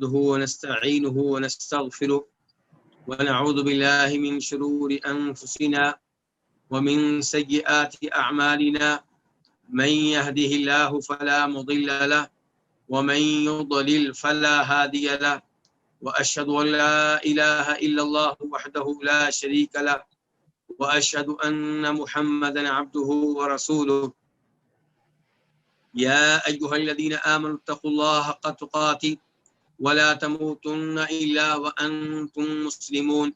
ونستعينه ونستغفره ونعوذ بالله من شرور أنفسنا ومن سيئات أعمالنا من يهده الله فلا مضل له ومن يضلل فلا هادي له وأشهد أن لا إله إلا الله وحده لا شريك له وأشهد أن محمدا عبده ورسوله يا أيها الذين آمنوا اتقوا الله حق تقاته ولا تموتن إلا وأنتم مسلمون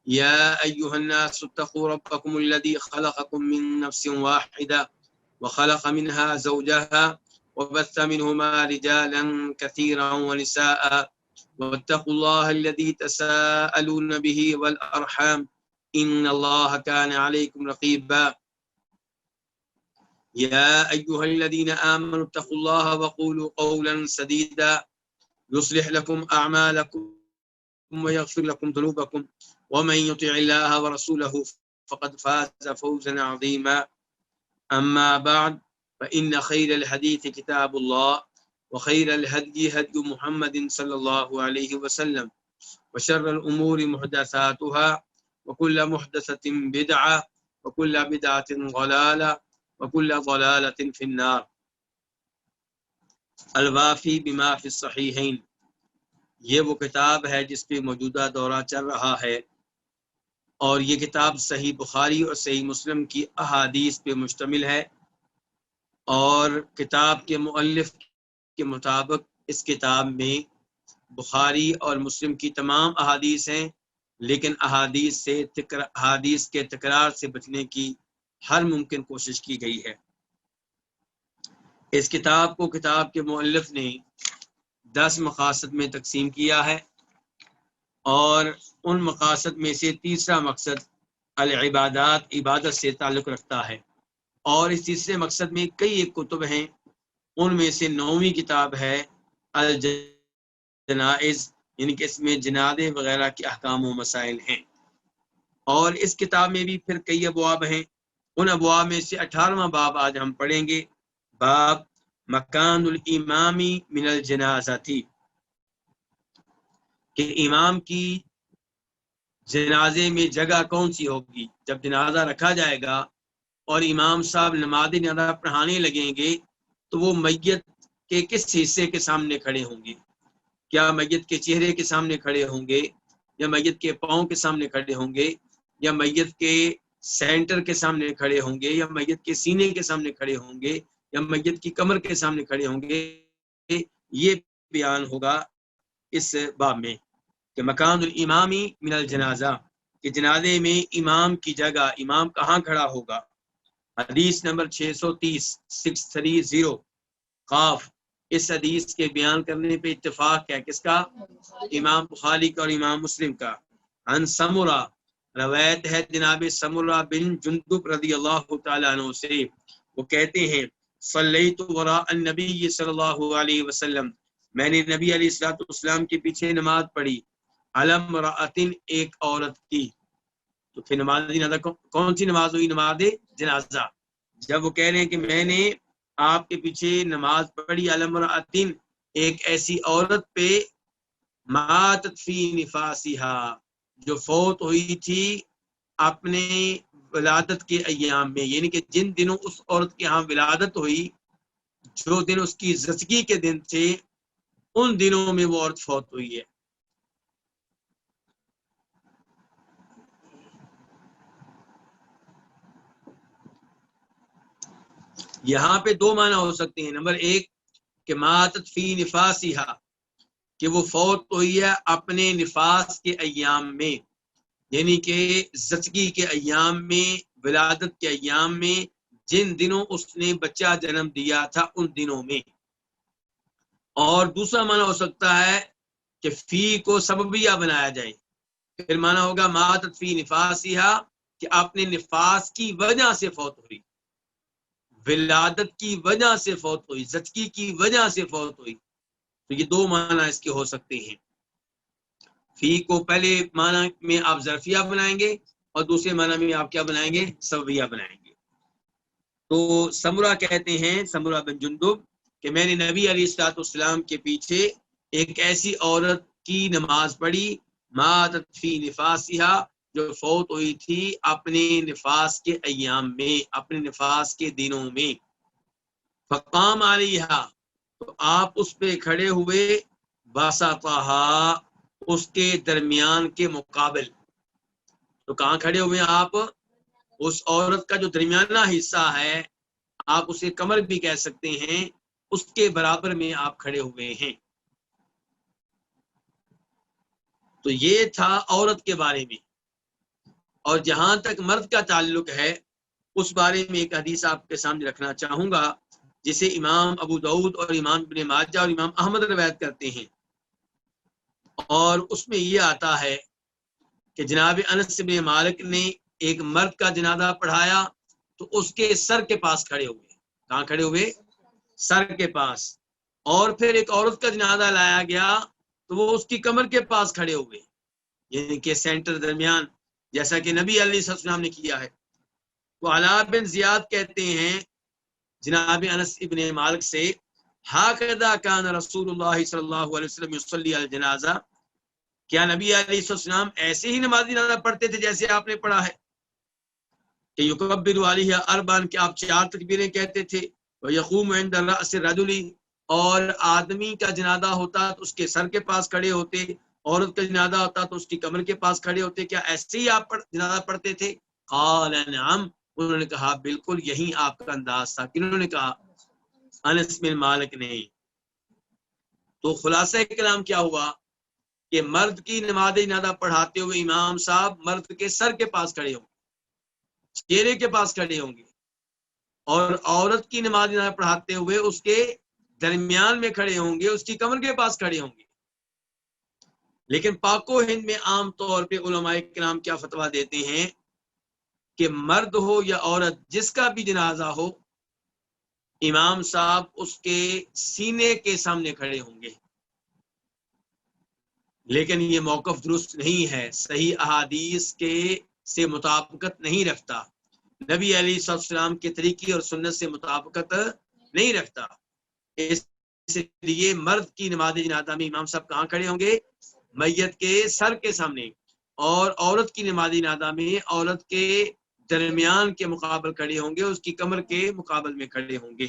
يا أيها الناس اتقوا ربكم الذي خلقكم من نفس واحدة وخلق منها زوجها وبث منهما رجالا كثيرا ونساء واتقوا الله الذي تساءلون به والأرحام إن الله كان عليكم رقيبا يا أيها الذين آمنوا اتقوا الله وقولوا قولا سديدا يصلح لكم أعمالكم ويغفر لكم ذنوبكم ومن يطع الله ورسوله فقد فاز فوزا عظيما أما بعد فإن خير الحديث كتاب الله وخير الهدي هدي محمد صلى الله عليه وسلم وشر الأمور محدثاتها وكل محدثة بدعة وكل بدعة ضلالة وكل ضلالة في النار. الوافی بما فی الصحیحین، یہ وہ کتاب ہے جس پہ موجودہ دورہ چل رہا ہے، اور یہ کتاب صحیح بخاری اور صحیح مسلم کی احادیث پہ مشتمل ہے، اور کتاب کے مؤلف کے مطابق اس کتاب میں بخاری اور مسلم کی تمام احادیث ہیں، لیکن احادیث کے تکرار سے بچنے کی ہر ممکن کوشش کی گئی ہے۔ اس کتاب کو کتاب کے مؤلف نے 10 مقاصد میں تقسیم کیا ہے، اور ان مقاصد میں سے تیسرا مقصد العبادات، عبادت سے تعلق رکھتا ہے، اور اس تیسرے مقصد میں کئی ایک کتب ہیں، ان میں سے 9ویں کتاب ہے الجنائز، یعنی کہ اس میں جنازے وغیرہ کے احکام و مسائل ہیں، اور اس کتاب میں بھی پھر کئی ابواب ہیں۔ ان ابواب میں سے 18واں باب آج ہم پڑھیں گے، باب مکان الامامی من الجنازتی، کہ امام کی جنازے میں جگہ کون سی ہوگی۔ جب جنازہ رکھا جائے گا اور امام صاحب نماز جنازہ پڑھانے لگیں گے تو وہ میت کے کس حصے کے سامنے کھڑے ہوں گے؟ کیا میت کے چہرے کے سامنے کھڑے ہوں گے، یا میت کے پاؤں کے سامنے کھڑے ہوں گے، یا میت کے سینٹر کے سامنے کھڑے ہوں گے، یا میت کے سینے کے سامنے کھڑے ہوں گے، یا میت کی کمر کے سامنے کھڑے ہوں گے؟ یہ بیان ہوگا اس باب میں کہ مکان الامامی من الجنازہ، کہ جنازے میں امام کی جگہ، امام کہاں کھڑا ہوگا۔ حدیث نمبر 630 قاف، اس حدیث کے بیان کرنے پہ اتفاق ہے کس کا؟ امام بخاری کا اور امام مسلم کا۔ عن سمرہ، روایت ہے جناب سمرہ بن جندب رضی اللہ تعالیٰ عنہ سے، وہ کہتے ہیں صلیت وراء النبی صلی اللہ علیہ وسلم، میں نے نبی علیہ السلام کے پیچھے نماز پڑھی، علم رأتن، ایک عورت کی۔ تو پھر نماز جنازہ کون سی نماز ہوئی؟ نماز جنازہ۔ جب وہ کہہ رہے ہیں کہ میں نے آپ کے پیچھے نماز پڑھی علم رأتن، ایک ایسی عورت پہ ماتت فی نفاسہا، جو فوت ہوئی تھی اپنے ولادت کے ایام میں، یعنی کہ جن دنوں اس عورت کے ہاں ولادت ہوئی، جو دن اس کی زچگی کے دن تھے، ان دنوں میں وہ عورت فوت ہوئی ہے۔ یہاں پہ 2 معنی ہو سکتے ہیں۔ نمبر 1 کہ ماتت فی نفاسہا، کہ وہ فوت ہوئی ہے اپنے نفاس کے ایام میں، یعنی کہ زچگی کے ایام میں، ولادت کے ایام میں، جن دنوں اس نے بچہ جنم دیا تھا ان دنوں میں۔ اور دوسرا معنی ہو سکتا ہے کہ فی کو سببیہ بنایا جائے، پھر معنی ہوگا ماتت فی نفاسہا، کہ اپنے نفاس کی وجہ سے فوت ہوئی، ولادت کی وجہ سے فوت ہوئی، زچگی کی وجہ سے فوت ہوئی۔ تو یہ 2 معنی اس کے ہو سکتے ہیں۔ فی کو پہلے معنی میں آپ ظرفیہ بنائیں گے، اور دوسرے معنی میں آپ کیا بنائیں گے؟ سببیہ بنائیں گے۔ تو سمرہ کہتے ہیں، سمرہ بن جندب، کہ میں نے نبی علیہ السلام کے پیچھے ایک ایسی عورت کی نماز پڑھی ماتت فی نفاسہا جو فوت ہوئی تھی اپنے نفاس کے ایام میں، اپنے نفاس کے دنوں میں، فقام علیہا تو آپ اس پہ کھڑے ہوئے، وسطہا اس کے درمیان کے مقابل، تو کہاں کھڑے ہوئے آپ؟ اس عورت کا جو درمیانہ حصہ ہے، آپ اسے کمر بھی کہہ سکتے ہیں، اس کے برابر میں آپ کھڑے ہوئے ہیں۔ تو یہ تھا عورت کے بارے میں۔ اور جہاں تک مرد کا تعلق ہے اس بارے میں ایک حدیث آپ کے سامنے رکھنا چاہوں گا، جسے امام ابو داؤد اور امام ابن ماجہ اور امام احمد روایت کرتے ہیں، اور اس میں یہ آتا ہے کہ جناب انس بن مالک نے ایک مرد کا جنازہ پڑھایا تو اس کے سر کے پاس کھڑے ہوئے۔ کہاں کھڑے ہوئے؟ سر کے پاس۔ اور پھر ایک عورت کا جنازہ لایا گیا تو وہ اس کی کمر کے پاس کھڑے ہوئے، یعنی کہ سینٹر درمیان، جیسا کہ نبی علیہ السلام نے کیا ہے۔ وہ علا بن زیاد کہتے ہیں جناب انس ابن مالک سے، ہاکذا کان رسول اللہ صلی اللہ علیہ وسلم یصلی علی الجنازہ، کیا نبی علیہ السلام ایسے ہی نماز جنازہ پڑھتے تھے جیسے آپ نے پڑھا ہے؟ کہ یکبر علیہ اربعا، کہ آپ 4 تکبیریں کہتے تھے، ویقوم عند راس الرجل، اور آدمی کا جنازہ ہوتا تو اس کے سر کے پاس کھڑے ہوتے، عورت کا جنازہ ہوتا تو اس کی کمر کے پاس کھڑے ہوتے، کیا ایسے ہی آپ جنازہ پڑھتے تھے؟ قال نعم، انہوں نے کہا بالکل یہی آپ کا انداز تھا۔ کنہوں نے کہا؟ انس بن مالک نے۔ تو خلاصہ کلام کیا ہوا کہ مرد کی نماز جنازہ پڑھاتے ہوئے امام صاحب مرد کے سر کے پاس کھڑے ہوں گے، چہرے کے پاس کھڑے ہوں گے، اور عورت کی نماز جنازہ پڑھاتے ہوئے اس کے درمیان میں کھڑے ہوں گے، اس کی کمر کے پاس کھڑے ہوں گے۔ لیکن پاک و ہند میں عام طور پہ علماء کرام کیا فتویٰ دیتے ہیں کہ مرد ہو یا عورت، جس کا بھی جنازہ ہو، امام صاحب اس کے سینے کے سامنے کھڑے ہوں گے۔ لیکن یہ موقف درست نہیں ہے، صحیح احادیث کے سے مطابقت نہیں رکھتا، نبی علیہ السلام کے طریقے اور سنت سے مطابقت نہیں رکھتا۔ اس لیے مرد کی نماز جنازہ میں امام صاحب کہاں کھڑے ہوں گے؟ میت کے سر کے سامنے، اور عورت کی نماز جنازہ میں عورت کے درمیان کے مقابل کھڑے ہوں گے، اس کی کمر کے مقابل میں کھڑے ہوں گے۔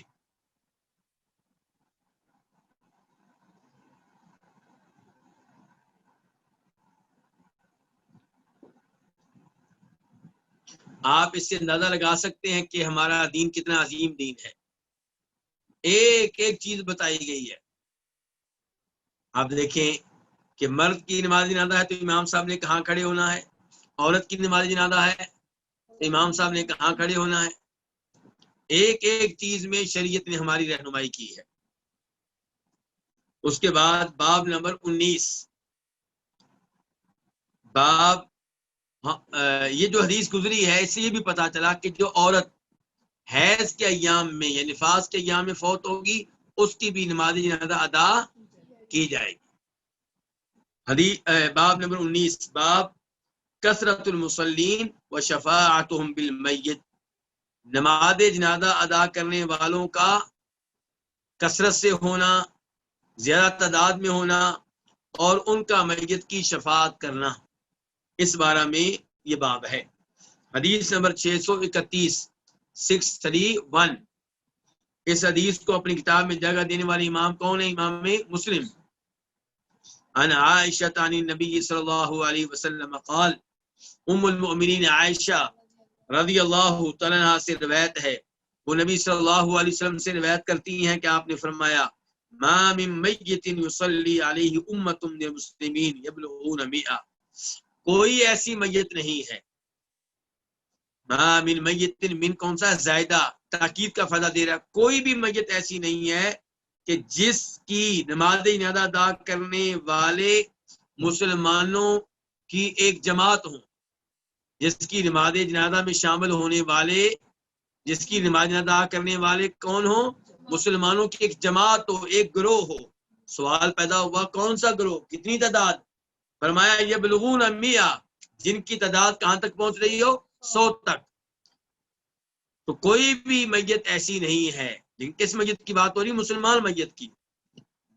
آپ اس سے اندازہ لگا سکتے ہیں کہ ہمارا دین کتنا عظیم دین ہے، ایک ایک چیز بتائی گئی ہے۔ آپ دیکھیں کہ مرد کی نماز جنازہ ہے تو امام صاحب نے کہاں کھڑے ہونا ہے، عورت کی نماز جنازہ ہے تو امام صاحب نے کہاں کھڑے ہونا ہے۔ ایک ایک چیز میں شریعت نے ہماری رہنمائی کی ہے۔ اس کے بعد باب نمبر 19، باب یہ جو حدیث گزری ہے اس سے یہ بھی پتا چلا کہ جو عورت حیض کے ایام میں یا نفاس کے ایام میں فوت ہوگی اس کی بھی نماز جنازہ ادا کی جائے گی۔ حدیث باب نمبر 19، باب کثرت المصلین و شفاعتهم بالمیت، نماز جنازہ ادا کرنے والوں کا کثرت سے ہونا، زیادہ تعداد میں ہونا، اور ان کا میت کی شفاعت کرنا، اس بارے میں یہ باب ہے۔ حدیث نمبر 631، 631، اس حدیث کو اپنی کتاب میں جگہ دینے والے امام کون ہے؟ امام مسلم۔ عن عائشہ عن النبی صلی اللہ علیہ وسلم قال، ام المؤمنین عائشہ رضی اللہ تعالیٰ عنہ سے روایت ہے، وہ نبی صلی اللہ علیہ وسلم سے روایت کرتی ہیں کہ آپ نے فرمایا، ما من میت یصلی علیہ امۃ من المسلمین یبلغون 100، کوئی ایسی میت نہیں ہے، ما من میت، من کون سا؟ زائدہ تاکید کا فائدہ دے رہا، کوئی بھی میت ایسی نہیں ہے کہ جس کی نماز جنازہ ادا کرنے والے مسلمانوں کی ایک جماعت ہوں، جس کی نماز جنازہ میں شامل ہونے والے، جس کی نماز جنازہ ادا کرنے والے کون ہوں؟ مسلمانوں کی ایک جماعت ہو، ایک گروہ ہو۔ سوال پیدا ہوا کون سا گروہ، کتنی تعداد؟ فرمایا یبلغون 100، جن کی تعداد کہاں تک پہنچ رہی ہو؟ 100 تک۔ تو کوئی بھی میت ایسی نہیں ہے، لیکن کس میت کی بات ہو رہی؟ مسلمان میت کی،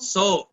100,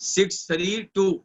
632,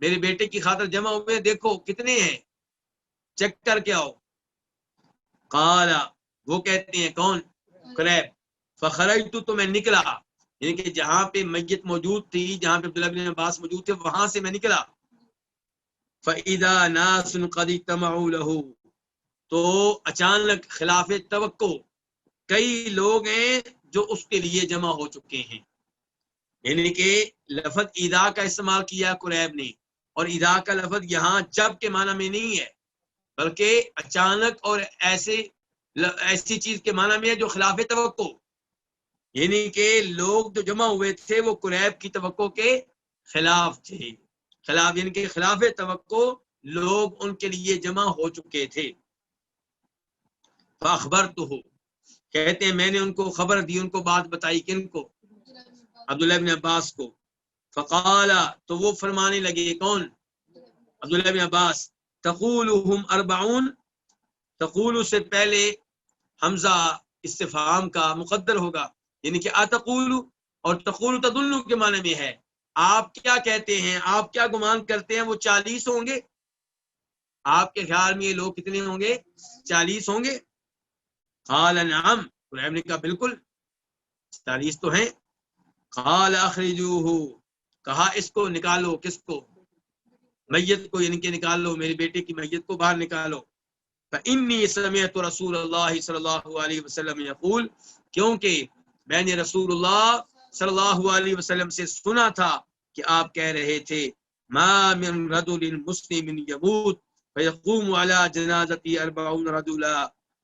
میرے بیٹے کی خاطر جمع ہوئے، دیکھو کتنے ہیں، چیک کر کے آؤ۔ قال، وہ کہتے ہیں کون؟ قریب۔ فخرجت، تو میں نکلا، یعنی کہ جہاں پہ میت موجود تھی، جہاں پہ عبداللہ بن عباس موجود تھے، وہاں سے میں نکلا۔ فَإِذَا نَاسٌ قَدِ اجْتَمَعُوا لَهُ، تو اچانک خلاف توقع کئی لوگ ہیں جو اس کے لیے جمع ہو چکے ہیں، یعنی کہ لفظ اذا کا استعمال کیا قریب نے، اور اذا کا لفظ یہاں جب کے معنی میں نہیں ہے، بلکہ اچانک اور ایسی چیز کے معنی میں ہے جو خلاف توقع، یعنی کہ لوگ جو جمع ہوئے تھے وہ قریب کی توقع کے خلاف تھے، خلاف یعنی کہ خلاف توقع لوگ ان کے لیے جمع ہو چکے تھے۔ فاخبرتہ، کہتے ہیں میں نے ان کو خبر دی، ان کو بات بتائی، کن کو؟ عبداللہ بن عباس کو۔ فقال، تو وہ فرمانے لگے، کون؟ عبداللہ بن عباس، تقولهم 40، تقول سے پہلے حمزہ استفہام کا مقدر ہوگا، یعنی کہ اتقول، اور تقول تدل کے معنی میں ہے، آپ کیا کہتے ہیں، آپ کیا گمان کرتے ہیں وہ 40 ہوں گے؟ آپ کے خیال میں یہ لوگ کتنے ہوں گے؟ 40 ہوں گے؟ قال نعم، قرآن نے کہا بالکل 40 تو ہیں۔ قال اخرجوه، کہا اس کو نکالو، کس کو؟ میت کو، یعنی کہ نکال لو، میرے بیٹے کی میت کو باہر نکالو۔ فإني سمعت رسول اللہ صلی اللہ علیہ وسلم یقول، کیونکہ میں نے رسول اللہ صلی اللہ علیہ وسلم سے سنا تھا کہ آپ کہہ رہے تھے، ما من رجل مسلم يموت فيقوم على جنازته 40 رجلا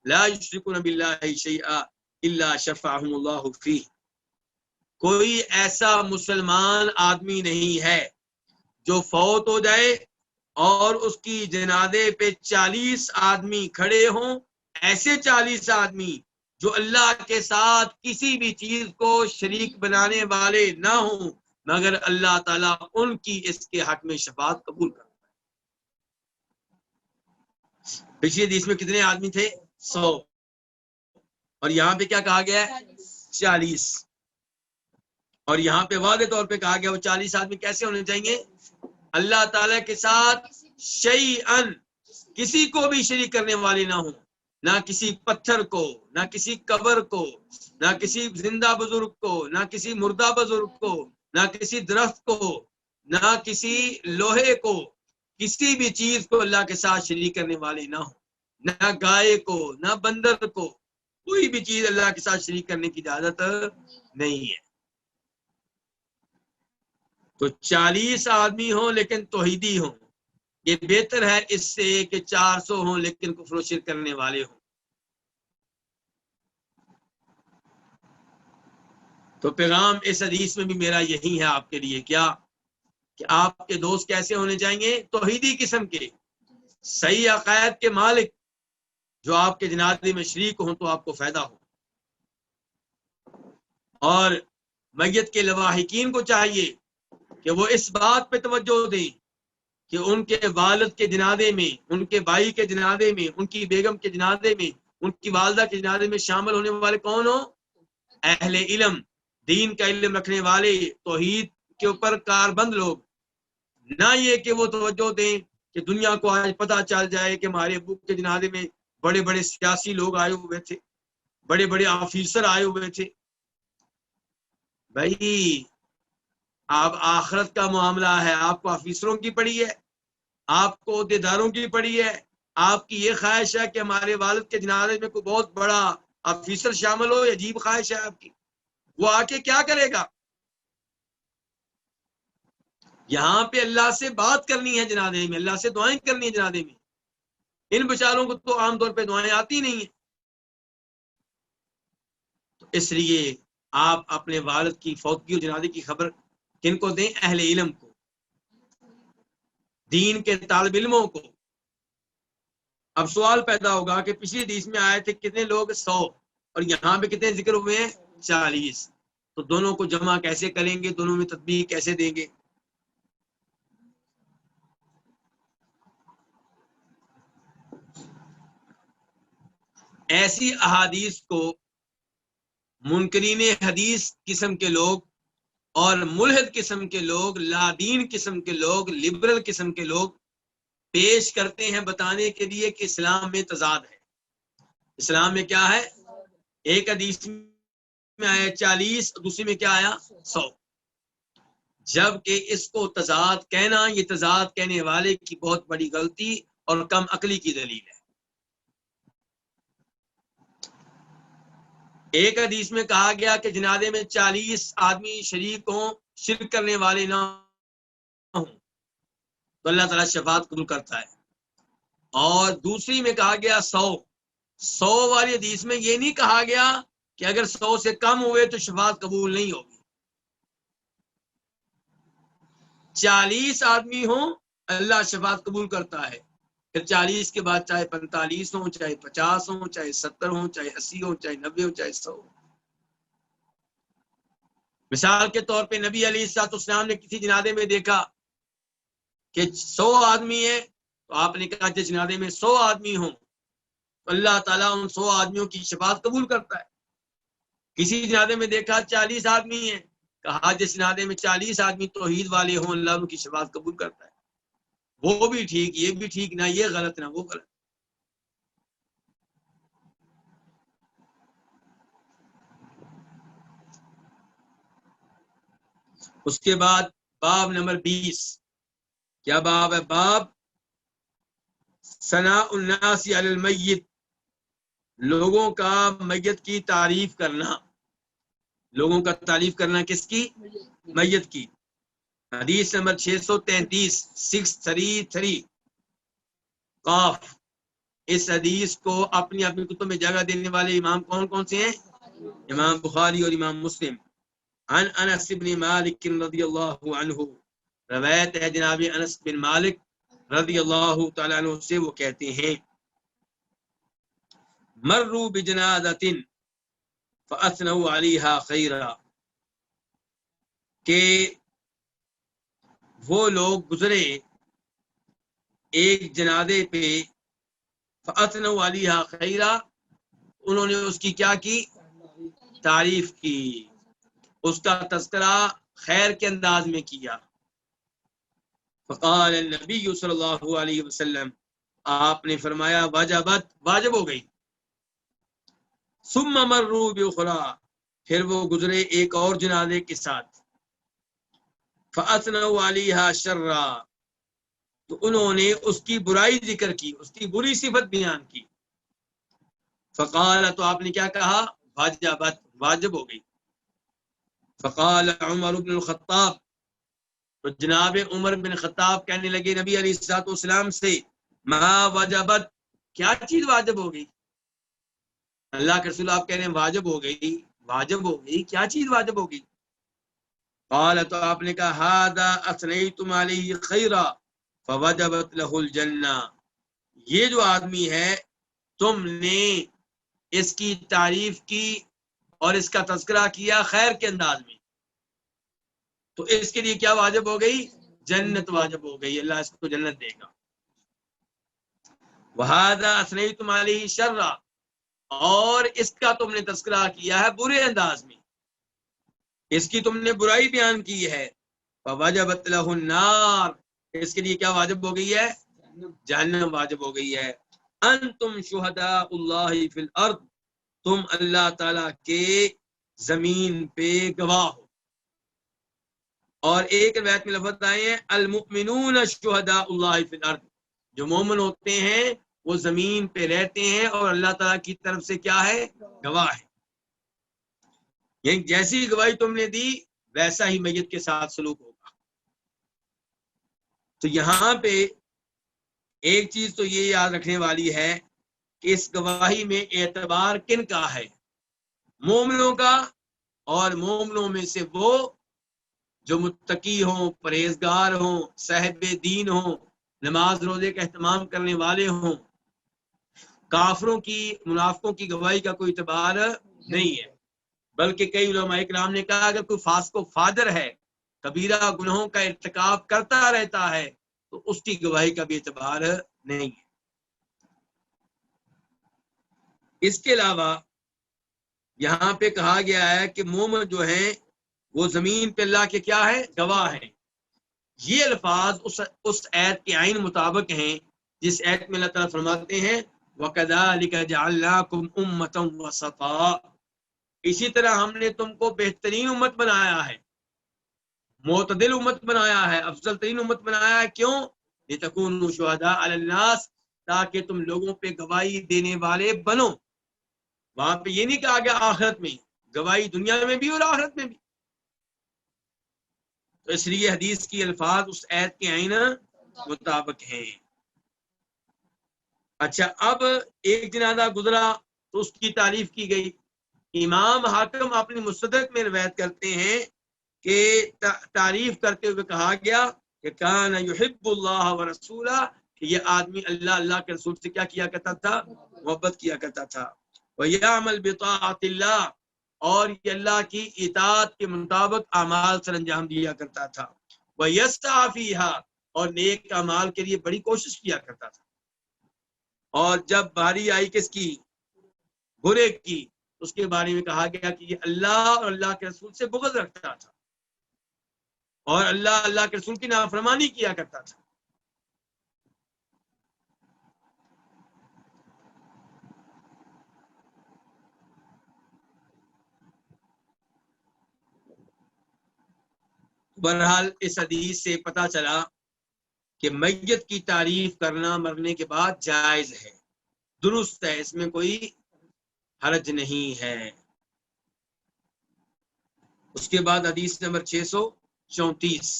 لا يشركون بالله شيئا الا شفعهم الله فيه، کوئی ایسا مسلمان آدمی نہیں ہے جو فوت ہو جائے اور اس کی جنازے پہ 40 آدمی کھڑے ہوں، ایسے 40 آدمی جو اللہ کے ساتھ کسی بھی چیز کو شریک بنانے والے نہ ہوں، مگر اللہ تعالیٰ ان کی اس کے حق میں شفاعت قبول کرتا ہے۔ پچھلی حدیث میں کتنے آدمی تھے؟ 100، اور یہاں پہ کیا کہا گیا ہے؟ 40، اور یہاں پہ واضح طور پہ کہا گیا وہ 40 آدمی کیسے ہونے چاہیے؟ اللہ تعالیٰ کے ساتھ شیئن، کسی کو بھی شریک کرنے والے نہ ہوں، نہ کسی پتھر کو، نہ کسی قبر کو، نہ کسی زندہ بزرگ کو، نہ کسی مردہ بزرگ کو، نہ کسی درخت کو، نہ کسی لوہے کو، کسی بھی چیز کو اللہ کے ساتھ شریک کرنے والے نہ ہوں، نہ گائے کو، نہ بندر کو، کوئی بھی چیز اللہ کے ساتھ شریک کرنے کی اجازت نہیں ہے۔ تو 40 آدمی ہوں لیکن توحیدی ہوں، یہ بہتر ہے اس سے کہ 400 ہوں لیکن کفر و شرک کرنے والے ہوں۔ تو پیغام اس حدیث میں بھی میرا یہی ہے آپ کے لیے، کیا؟ کہ آپ کے دوست کیسے ہونے چاہیے؟ توحیدی قسم کے، صحیح عقائد کے مالک، جو آپ کے جنازے میں شریک ہوں تو آپ کو فائدہ ہو۔ اور میت کے لواحقین کو چاہیے کہ وہ اس بات پہ توجہ دیں کہ ان کے والد کے جنازے میں، ان کے بھائی کے جنازے میں، ان کی بیگم کے جنازے میں، ان کی والدہ کے جنازے میں شامل ہونے والے کون ہوں؟ اہل علم، دین کا علم رکھنے والے، توحید کے اوپر کاربند لوگ، نہ یہ کہ وہ توجہ دیں کہ دنیا کو آج پتہ چل جائے کہ ہمارے ابو کے جنازے میں بڑے بڑے سیاسی لوگ آئے ہوئے تھے، بڑے بڑے آفیسر آئے ہوئے تھے۔ بھائی آپ آخرت کا معاملہ ہے، آپ کو آفیسروں کی پڑی ہے، آپ کو عہدیداروں کی پڑی ہے، آپ کی یہ خواہش ہے کہ ہمارے والد کے جنازے میں کوئی بہت بڑا آفیسر شامل ہو، یہ عجیب خواہش ہے آپ کی، وہ آ کے کیا کرے گا؟ یہاں پہ اللہ سے بات کرنی ہے جنازے میں، اللہ سے دعائیں کرنی ہے جنازے میں، ان بیچاروں کو تو عام طور پہ دعائیں آتی نہیں ہیں۔ تو اس لیے آپ اپنے والد کی فوتگی اور جنازے کی خبر کن کو دیں؟ اہل علم کو، دین کے طالب علموں کو۔ اب سوال پیدا ہوگا کہ پچھلی حدیث میں آئے تھے کتنے لوگ؟ 100، اور یہاں پہ کتنے ذکر ہوئے ہیں؟ 40، تو دونوں کو جمع کیسے کریں گے؟ دونوں میں تطبیق کیسے دیں گے؟ ایسی احادیث کو منکرین حدیث قسم کے لوگ اور ملحد قسم کے لوگ، لادین قسم کے لوگ، لبرل قسم کے لوگ پیش کرتے ہیں بتانے کے لیے کہ اسلام میں تضاد ہے۔ اسلام میں کیا ہے؟ ایک حدیث میں آیا 40، دوسری میں کیا آیا 100، جبکہ اس کو تضاد کہنا، یہ تضاد کہنے والے کی بہت بڑی غلطی اور کم عقلی کی دلیل ہے۔ ایک حدیث میں کہا گیا کہ جنازے میں 40 آدمی شریک ہوں، شرک کرنے والے نہ ہوں تو اللہ تعالیٰ شفاعت قبول کرتا ہے، اور دوسری میں کہا گیا 100 والی حدیث میں یہ نہیں کہا گیا کہ اگر 100 سے کم ہوئے تو شفاعت قبول نہیں ہوگی۔ 40 آدمی ہوں اللہ شفاعت قبول کرتا ہے، پھر 40 کے بعد چاہے 45 ہوں، چاہے 50 ہوں، چاہے 70 ہوں، چاہے 80 ہوں، چاہے 90 ہوں، چاہے 100 ہوں۔ مثال کے طور پہ نبی علیہ الصلوۃ والسلام نے کسی جنازے میں دیکھا کہ 100 آدمی ہیں، تو آپ نے کہا جس جنازے میں 100 آدمی ہوں اللہ تعالیٰ ان 100 آدمیوں کی شفاعت قبول کرتا ہے۔ کسی جنازے میں دیکھا 40 آدمی ہیں، کہا جس جنازے میں 40 آدمی توحید والے ہوں اللہ ان کی شفاعت قبول کرتا ہے۔ وہ بھی ٹھیک، یہ بھی ٹھیک، نہ یہ غلط نہ وہ غلط۔ اس کے بعد باب نمبر 20، کیا باب ہے؟ باب ثناء الناس علی المیت، لوگوں کا میت کی تعریف کرنا۔ لوگوں کا تعریف کرنا کس کی؟ میت کی۔ حدیث نمبر 633 633 قاف۔ اس حدیث کو اپنی اپنی کتب میں جگہ دینے والے امام کون کون سے ہیں؟ امام بخاری اور امام مسلم۔ عن انس بن مالک رضی اللہ عنہ، روایت ہے جناب انس بن مالک رضی اللہ تعالیٰ عنہ سے، وہ کہتے ہیں مروا بجنازۃ فاثنوا علیہا خیرا، کہ وہ لوگ گزرے ایک جنازے پہ، فاثنوا علیہا خیرا، انہوں نے اس کی کیا کی؟ تعریف کی، اس کا تذکرہ خیر کے انداز میں کیا۔ فقال النبی صلی اللہ علیہ وسلم، آپ نے فرمایا واجبت، واجب ہو گئی۔ ثم مروا باخرى، پھر وہ گزرے ایک اور جنازے کے ساتھ، فاثنوا علیہا شرا، تو انہوں نے اس کی برائی ذکر کی، اس کی بری صفت بیان کی۔ فقال، تو آپ نے کیا کہا؟ واجبت، واجب ہو گئی۔ فقال عمر بن الخطاب، تو جناب عمر بن خطاب کہنے لگے نبی علیہ الصلوۃ والسلام سے، ما وجبت، کیا چیز واجب ہو گئی؟ اللہ کے رسول آپ کہہ رہے ہیں واجب ہو گئی، واجب ہو گئی، کیا چیز واجب ہو گئی؟ قال، تو آپ نے کہا ھذا اثنیتم علیہ خیرا فوجبت لہ الجنہ، یہ جو آدمی ہے تم نے اس کی تعریف کی اور اس کا تذکرہ کیا خیر کے انداز میں، تو اس کے لیے کیا واجب ہو گئی؟ جنت واجب ہو گئی، اللہ اس کو جنت دے گا۔ وَهَذَا أَثْنَيْتُمْ عَلَيْهِ شَرًّا، اور اس کا تم نے تذکرہ کیا ہے برے انداز میں، اس کی تم نے برائی بیان کی ہے۔ فَوَجَبَتْ لَهُ النَّارُ، اس کے لیے کیا واجب ہو گئی ہے؟ جہنم واجب ہو گئی ہے۔ أَنْتُمْ شُهَدَاءُ اللَّهِ فِي الْأَرْضِ، تم اللہ تعالیٰ کے زمین پہ گواہ ہو۔ اور ایک روایت میں لفظ آئے ہیں المؤمنون شہداء اللہ فی الارض، جو مومن ہوتے ہیں وہ زمین پہ رہتے ہیں اور اللہ تعالیٰ کی طرف سے کیا ہے؟ گواہ ہے۔ یعنی جیسی گواہی تم نے دی ویسا ہی میت کے ساتھ سلوک ہوگا۔ تو یہاں پہ ایک چیز تو یہ یاد رکھنے والی ہے کہ اس گواہی میں اعتبار کن کا ہے؟ مومنوں کا، اور مومنوں میں سے وہ جو متقی ہوں، پرہیزگار ہوں، صاحب دین ہوں، نماز روزے کا اہتمام کرنے والے ہوں۔ کافروں کی، منافقوں کی گواہی کا کوئی اعتبار نہیں ہے، بلکہ کئی علماء کرام نے کہا اگر کوئی فاسق و فاجر ہے، کبیرہ گناہوں کا ارتکاب کرتا رہتا ہے، تو اس کی گواہی کا بھی اعتبار نہیں ہے۔ اس کے علاوہ یہاں پہ کہا گیا ہے کہ مومن جو ہیں وہ زمین پہ اللہ کے کیا ہے؟ گواہ ہیں۔ یہ الفاظ اس آیت کے عین مطابق ہیں جس آیت میں اللہ تعالیٰ فرماتے ہیں وَكَذَلِكَ جَعَلْنَاكُمْ أُمَّةً وَسَطًا، اسی طرح ہم نے تم کو بہترین امت بنایا ہے، معتدل امت بنایا ہے، افضل ترین امت بنایا ہے۔ کیوں؟ لِتَكُونُوا شُهَدَاءَ عَلَى النَّاسِ، تاکہ تم لوگوں پہ گواہی دینے والے بنو۔ وہاں پہ یہ نہیں کہا گیا آخرت میں، گواہی دنیا میں بھی اور آخرت میں بھی۔ تو اس لیے حدیث کی الفاظ اس آیت کے عین مطابق ہیں۔ اچھا، اب ایک جنازہ گزرا تو اس کی تعریف کی گئی۔ امام حاکم اپنی مستدرک میں روایت کرتے ہیں کہ تعریف کرتے ہوئے کہا گیا کہ کان یحب اللہ ورسولہ، کہ یہ آدمی اللہ کے رسول سے کیا کیا کرتا تھا؟ محبت کیا کرتا تھا۔ وَيَعْمَلْ بِطَاعَةِ اللَّهِ، اور یہ اللہ کی اطاعت کے مطابق اعمال سر انجام دیا کرتا تھا۔ وَيَسْعَىٰ فِيهَا، اور نیک اعمال کے لیے بڑی کوشش کیا کرتا تھا۔ اور جب باری آئی کس کی؟ برے کی، اس کے بارے میں کہا گیا کہ یہ اللہ اور اللہ کے رسول سے بغض رکھتا تھا اور اللہ کے رسول کی نافرمانی کیا کرتا تھا۔ بہرحال اس حدیث سے پتہ چلا کہ میت کی تعریف کرنا مرنے کے بعد جائز ہے، درست ہے، اس میں کوئی حرج نہیں ہے۔ اس کے بعد حدیث نمبر 634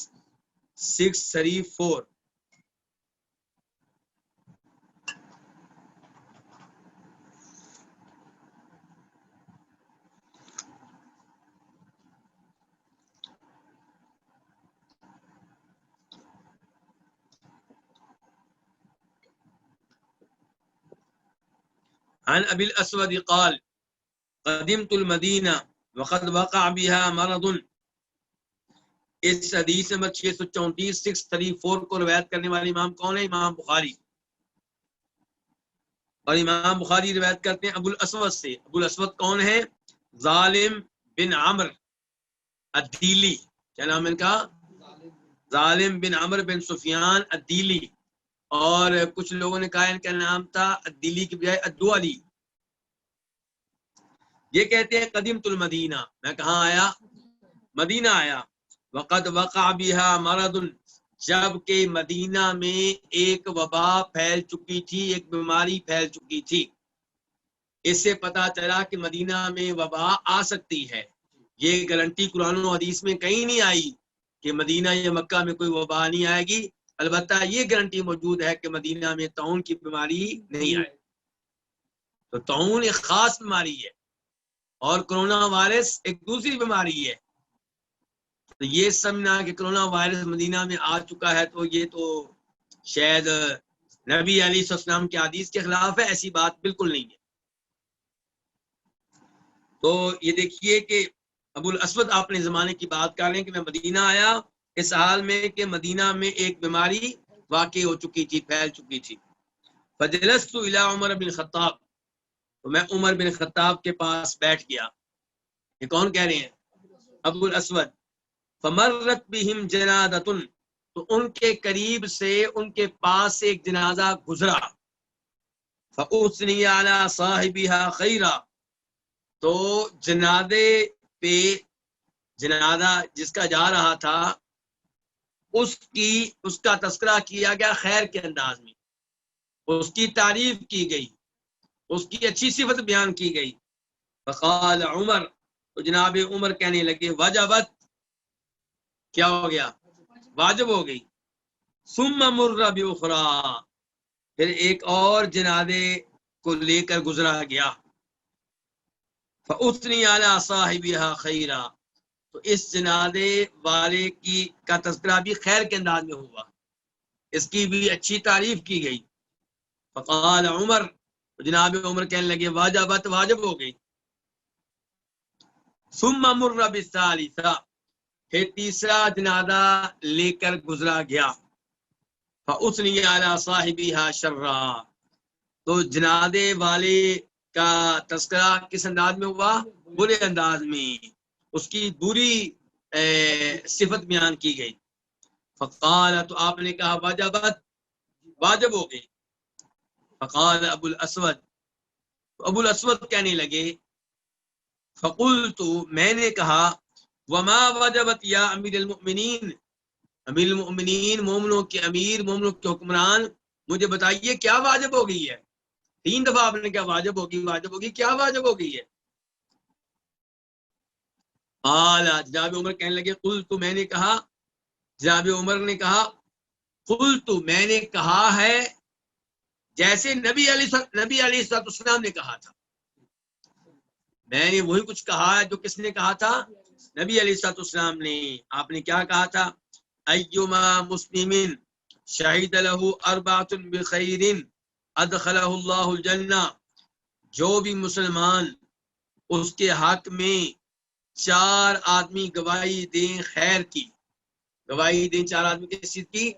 634 عن ابی الاسود قال قدمت المدینہ وقد وقع بها مرض۔ اس حدیث نمبر 634 634 کو روایت کرنے والے امام کون ہے؟ امام بخاری۔ اور امام بخاری روایت کرتے ہیں ابو الاسود سے۔ ابو الاسود کون ہے؟ ظالم بن عمر الدیلی۔ کیا نام ہے ان کا؟ ظالم بن عمر بن سفیان الدیلی، اور کچھ لوگوں نے کہا ان کا نام تھا الدیلی کی بجائے الدوالی۔ یہ کہتے ہیں قدمت المدینہ، میں کہاں آیا؟ مدینہ آیا۔ وقد وقع بها مرض، جب کہ مدینہ میں ایک وبا پھیل چکی تھی، ایک بیماری پھیل چکی تھی۔ اس سے پتہ چلا کہ مدینہ میں وبا آ سکتی ہے۔ یہ گارنٹی قرآن و حدیث میں کہیں نہیں آئی کہ مدینہ یا مکہ میں کوئی وبا نہیں آئے گی، البتہ یہ گارنٹی موجود ہے کہ مدینہ میں طاعون کی بیماری نہیں آئے۔ تو طاعون ایک خاص بیماری ہے اور کرونا وائرس ایک دوسری بیماری ہے۔ تو یہ سمجھنا کہ کرونا وائرس مدینہ میں آ چکا ہے تو یہ تو شاید نبی علیہ السلام کے حدیث کے خلاف ہے، ایسی بات بالکل نہیں ہے۔ تو یہ دیکھیے کہ ابو الاسود اپنے زمانے کی بات کر رہے ہیں کہ میں مدینہ آیا اس حال میں کہ مدینہ میں ایک بیماری واقع ہو چکی تھی، پھیل چکی تھی۔ فجلست الی عمر بن خطاب، تو میں عمر بن خطاب کے پاس بیٹھ گیا۔ یہ کون کہہ رہے ہیں؟ ابو الاسود۔ فمرت بہم جنازۃ، تو ان کے قریب سے ان کے پاس سے ایک جنازہ گزرا۔ فاثنی علی صاحبها خیرا، تو جنازے پہ جنازہ جس کا جا رہا تھا اس کا تذکرہ کیا گیا خیر کے انداز میں، اس کی تعریف کی گئی، اس کی اچھی صفت بیان کی گئی۔ فقال عمر، تو جناب عمر کہنے لگے وجبت، کیا ہو گیا؟ واجب ہو گئی۔ ثم مر باخرى، پھر ایک اور جنازے کو لے کر گزرا گیا۔ فاثنی علی صاحبها خیرا، تو اس جنازے والے کا تذکرہ بھی خیر کے انداز میں ہوا، اس کی بھی اچھی تعریف کی گئی۔ فقال عمر، جناب عمر کہنے لگے واجبت، واجب ہو گئی۔ ثم مر بالثالثہ، پھر تیسرا جنازہ لے کر گزرا گیا۔ فاثنی علی صاحبها شرا، تو جنازے والے کا تذکرہ کس انداز میں ہوا؟ برے انداز میں، اس کی بری صفت بیان کی گئی. فقال تو آپ نے کہا واجبت واجب ہو گئی. فقال ابو الاسود ابو الاسود کہنے لگے فقلت میں نے کہا وما وجبت یا امیر المؤمنین امیر المؤمنین مومنوں کے امیر مومنوں کے حکمران مجھے بتائیے کیا واجب ہو گئی ہے. 3 دفعہ آپ نے کیا واجب ہوگی کیا واجب ہو گئی ہے. قال جناب عمر کہنے لگے قلت میں نے کہا جناب عمر نے کہا قلت میں نے کہا ہے جیسے نبی علیہ السلام نے کہا تھا. میں نے وہی کچھ کہا ہے جو کس نے کہا تھا؟ نبی علیہ السلام نے. آپ نے کیا کہا تھا؟ ایما مسلم شہید لہ اربعۃ بخیر ادخلہ اللہ الجنہ. جو بھی مسلمان اس کے حق میں 4 آدمی گواہی دیں خیر کی، گواہی دیں 4 آدمی کس چیز کی؟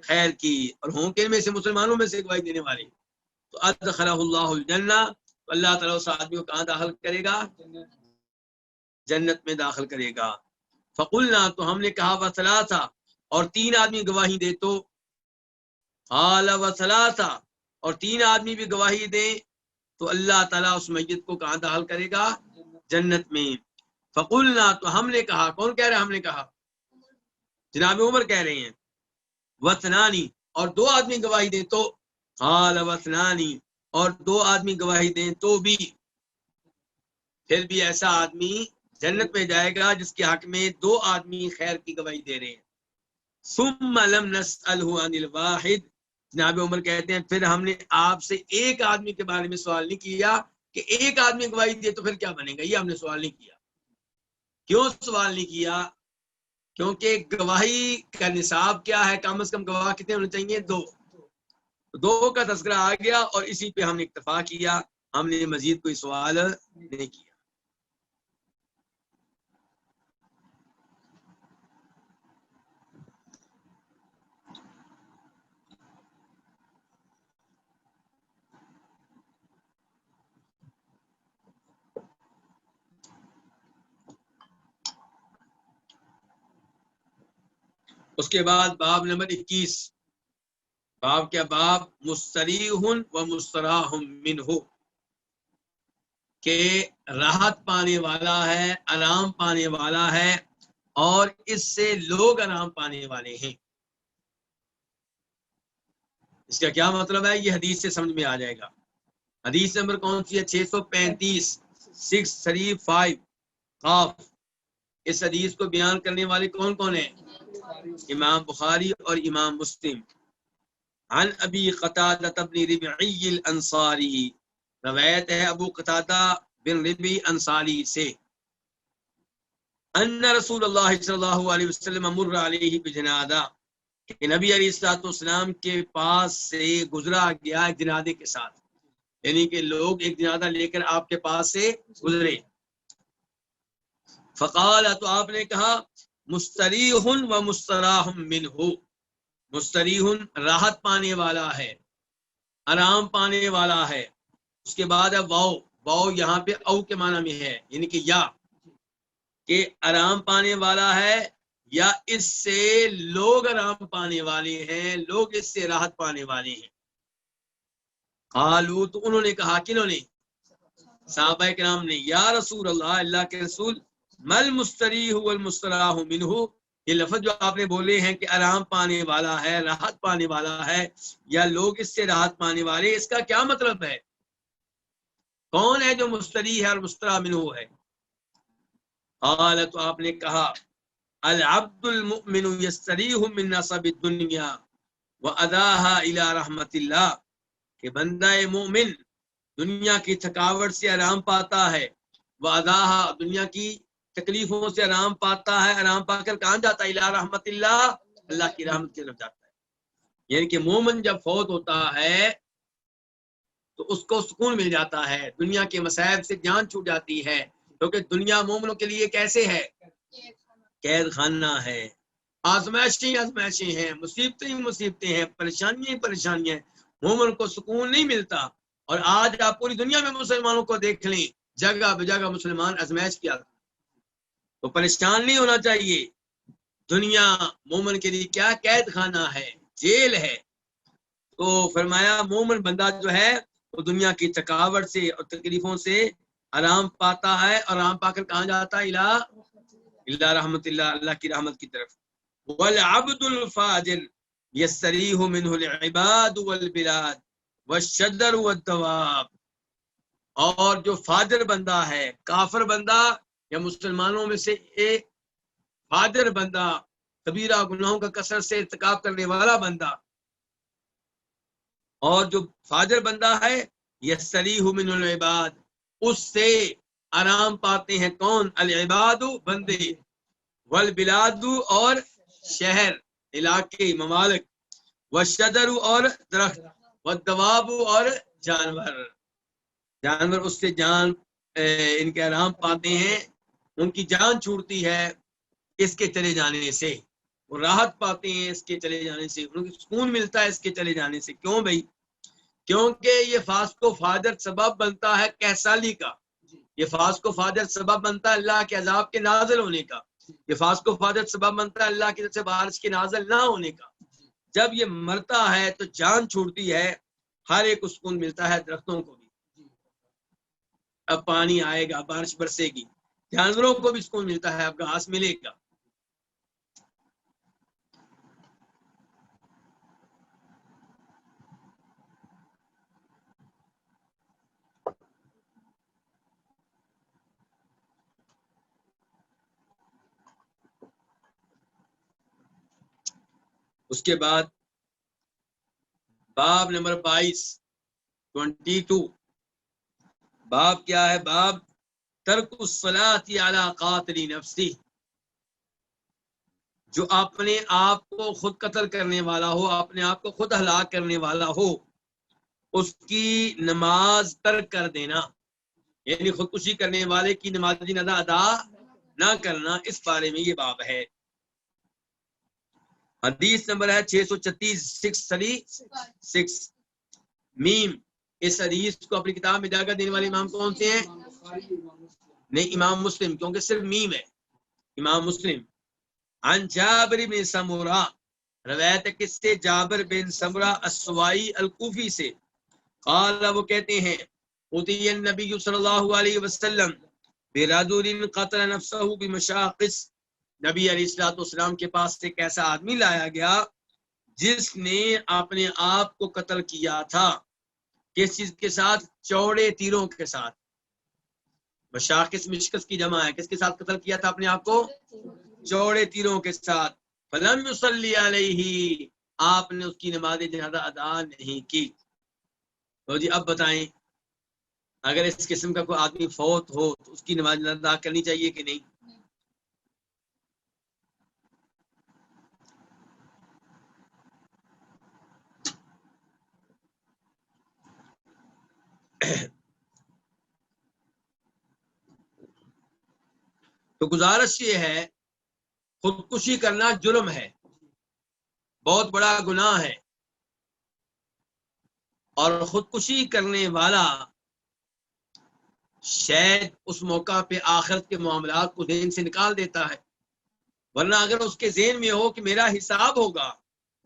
خیر کی، اور ہوں کہ میں سے مسلمانوں میں سے گواہی دینے والے، تو ادخلہ اللہ الجنہ، تو اللہ تعالیٰ اس آدمی کو کہاں داخل کرے گا؟ جنت میں داخل کرے گا. فقلنا تو ہم نے کہا وثلاثہ، اور 3 آدمی گواہی دے تو؟ قال وثلاثہ، اور 3 آدمی بھی گواہی دیں تو اللہ تعالیٰ اس میت کو کہاں داخل کرے گا؟ جنت میں. فقلنا تو ہم نے کہا، کون کہہ رہا ہے؟ ہم نے کہا جناب عمر کہہ رہے ہیں. وثنانی، اور 2 آدمی گواہی دیں تو؟ قال وثنانی، اور 2 آدمی گواہی دیں تو بھی، پھر بھی ایسا آدمی جنت میں جائے گا جس کے حق میں 2 آدمی خیر کی گواہی دے رہے ہیں. ثم لم نسألہ عن الواحد، جناب عمر کہتے ہیں پھر ہم نے آپ سے 1 آدمی کے بارے میں سوال نہیں کیا کہ 1 آدمی گواہی دے تو پھر کیا بنے گا. یہ ہم نے سوال نہیں کیا. کیوں سوال نہیں کیا؟ کیونکہ گواہی کا نصاب کیا ہے؟ کم از کم گواہ کتنے ہونے چاہیے؟ 2 کا تذکرہ آ گیا اور اسی پہ ہم نے اکتفا کیا. ہم نے مزید کوئی سوال نہیں کیا. اس کے بعد باب نمبر 21. باب کیا؟ باب مستریح و مستراح منہ، کہ راحت پانے والا ہے، آرام پانے والا ہے، اور اس سے لوگ آرام پانے والے ہیں. اس کا کیا مطلب ہے؟ یہ حدیث سے سمجھ میں آ جائے گا. حدیث نمبر کون سی ہے؟ 635 635 قاف. اس حدیث کو بیان کرنے والے کون کون ہیں؟ امام بخاری اور امام مسلم. عن ابی قتادہ بن ربعی الانصاری، روایت ہے ابو قتادہ بن ربعی انصاری سے. ان رسول اللہ صلی اللہ علیہ وسلم مر علیہ بجنازہ، کہ نبی علیہ الصلوۃ والسلام کے پاس سے گزرا گیا ایک جنازے کے ساتھ، یعنی کہ لوگ ایک جنازہ لے کر آپ کے پاس سے گزرے. فقال، تو آپ نے کہا مستریح و مستراح منہ، مستریح راحت پانے والا ہے، آرام پانے والا ہے. اس کے بعد ہے واو. واو یہاں پہ او کے معنی میں ہے، یعنی کہ یا، کہ آرام پانے والا ہے یا اس سے لوگ آرام پانے والے ہیں، لوگ اس سے راحت پانے والے ہیں. قالوا، تو انہوں نے کہا، کنہوں نے؟ صحابہ کرام نے. یا رسول اللہ، اللہ کے رسول، مل مستریح والمستراح منہ، یہ لفظ جو آپ نے بولے ہیں کہ آرام پانے والا ہے، راحت پانے والا ہے، یا لوگ اس سے راحت پانے والے، اس کا کیا مطلب ہے؟ کون ہے جو مستریح ہے اور مستراح منہ ہے؟ قال، تو آپ نے کہا العبد المؤمن یستریح من نصب الدنیا واداها الى رحمت اللہ، کہ بندہ مومن دنیا کی تھکاوٹ سے آرام پاتا ہے، واداها، دنیا کی تکلیفوں سے آرام پاتا ہے، آرام پا کر کہاں جاتا ہے؟ الى رحمت اللہ، اللہ کی رحمت کی طرف جاتا ہے. یعنی کہ مومن جب فوت ہوتا ہے تو اس کو سکون مل جاتا ہے، دنیا کے مصائب سے جان چھوٹ جاتی ہے، کیونکہ دنیا مومنوں کے لیے کیسے ہے؟ قید خانہ ہے. آزمائشیں ہیں، مصیبتیں ہیں، پریشانیاں ہیں. مومن کو سکون نہیں ملتا. اور آج آپ پوری دنیا میں مسلمانوں کو دیکھ لیں، جگہ بجگہ مسلمان آزمائش کیا. تو پریشان نہیں ہونا چاہیے. دنیا مومن کے لیے کیا قید خانہ ہے، جیل ہے. تو فرمایا مومن بندہ جو ہے وہ دنیا کی تھکاوٹ سے اور تکلیفوں سے آرام پاتا ہے، اور آرام پا کر کہاں جاتا ہے؟ اللہ رحمت اللہ، اللہ کی رحمت کی طرف. والعبد الفاجر یستریح منہ العباد والبلاد والشجر والدواب. اور جو فاجر بندہ ہے، کافر بندہ یا مسلمانوں میں سے ایک فاجر بندہ، کبیرہ گناہوں کا کثرت سے ارتکاب کرنے والا بندہ، اور جو فاجر بندہ ہے یستریح من العباد، اس سے آرام پاتے ہیں کون؟ العباد بندے، والبلاد اور شہر، علاقے، ممالک، والشجر اور درخت، والدواب اور جانور. جانور اس سے جان ان کے آرام پاتے ہیں، ان کی جان چھوٹتی ہے اس کے چلے جانے سے، وہ راحت پاتے ہیں اس کے چلے جانے سے، ان کو سکون ملتا ہے اس کے چلے جانے سے. کیوں بھائی؟ کیونکہ یہ فاسق و فاجر سبب بنتا ہے کہسالی کا، یہ فاسق و فاجر سبب بنتا ہے اللہ کے عذاب کے نازل ہونے کا، یہ فاسق و فاجر سبب بنتا ہے اللہ کی طرف سے بارش کے نازل نہ ہونے کا. جب یہ مرتا ہے تو جان چھوڑتی ہے، ہر ایک کو سکون ملتا ہے، درختوں کو بھی اب پانی آئے گا، بارش برسے گی، جانوروں کو بھی سکون ملتا ہے، اب گھاس ملے گا. اس کے بعد باب نمبر 22 باب کیا ہے؟ باب ترک الصلاۃ علی قاتل نفسی. جو اپنے آپ کو خود قتل کرنے والا ہو، اپنے آپ کو خود ہلاک کرنے والا ہو، اس کی نماز ترک کر دینا، یعنی خودکشی کرنے والے کی نماز جنازہ ادا نہ کرنا. اس بارے میں یہ باب ہے. حدیث نمبر ہے 636 میم. اس حدیث کو اپنی کتاب میں جگہ دینے والے امام کون سے ہیں؟ نہیں، امام مسلم، کیونکہ صرف میم ہے. امام مسلم. عن جابر بن سمورہ، روایت ہے کس سے؟ جابر بن سمورہ السوائی الکوفی سے. قال، وہ کہتے ہیں اتی النبی صلی اللہ علیہ وسلم برجل قتل نفسه بمشاقص. نبی علیہ الصلوۃ والسلام کے پاس ایک ایسا آدمی لایا گیا جس نے اپنے آپ کو قتل کیا تھا. کس چیز کے ساتھ؟ چوڑے تیروں کے ساتھ. مشاقص مشکس کی جمع ہے. کس کے ساتھ قتل کیا تھا اپنے آپ کو؟ چوڑے تیروں کے ساتھ. فلم یصلی علیہ، آپ نے اس کی نماز جنازہ ادا نہیں کی. تو جی اب بتائیں، اگر اس قسم کا کوئی آدمی فوت ہو تو اس کی نماز جنازہ ادا کرنی چاہیے کہ نہیں؟ تو گزارش یہ ہے، خودکشی کرنا جرم ہے، بہت بڑا گناہ ہے، اور خودکشی کرنے والا شاید اس موقع پہ آخرت کے معاملات کو ذہن سے نکال دیتا ہے. ورنہ اگر اس کے ذہن میں ہو کہ میرا حساب ہوگا،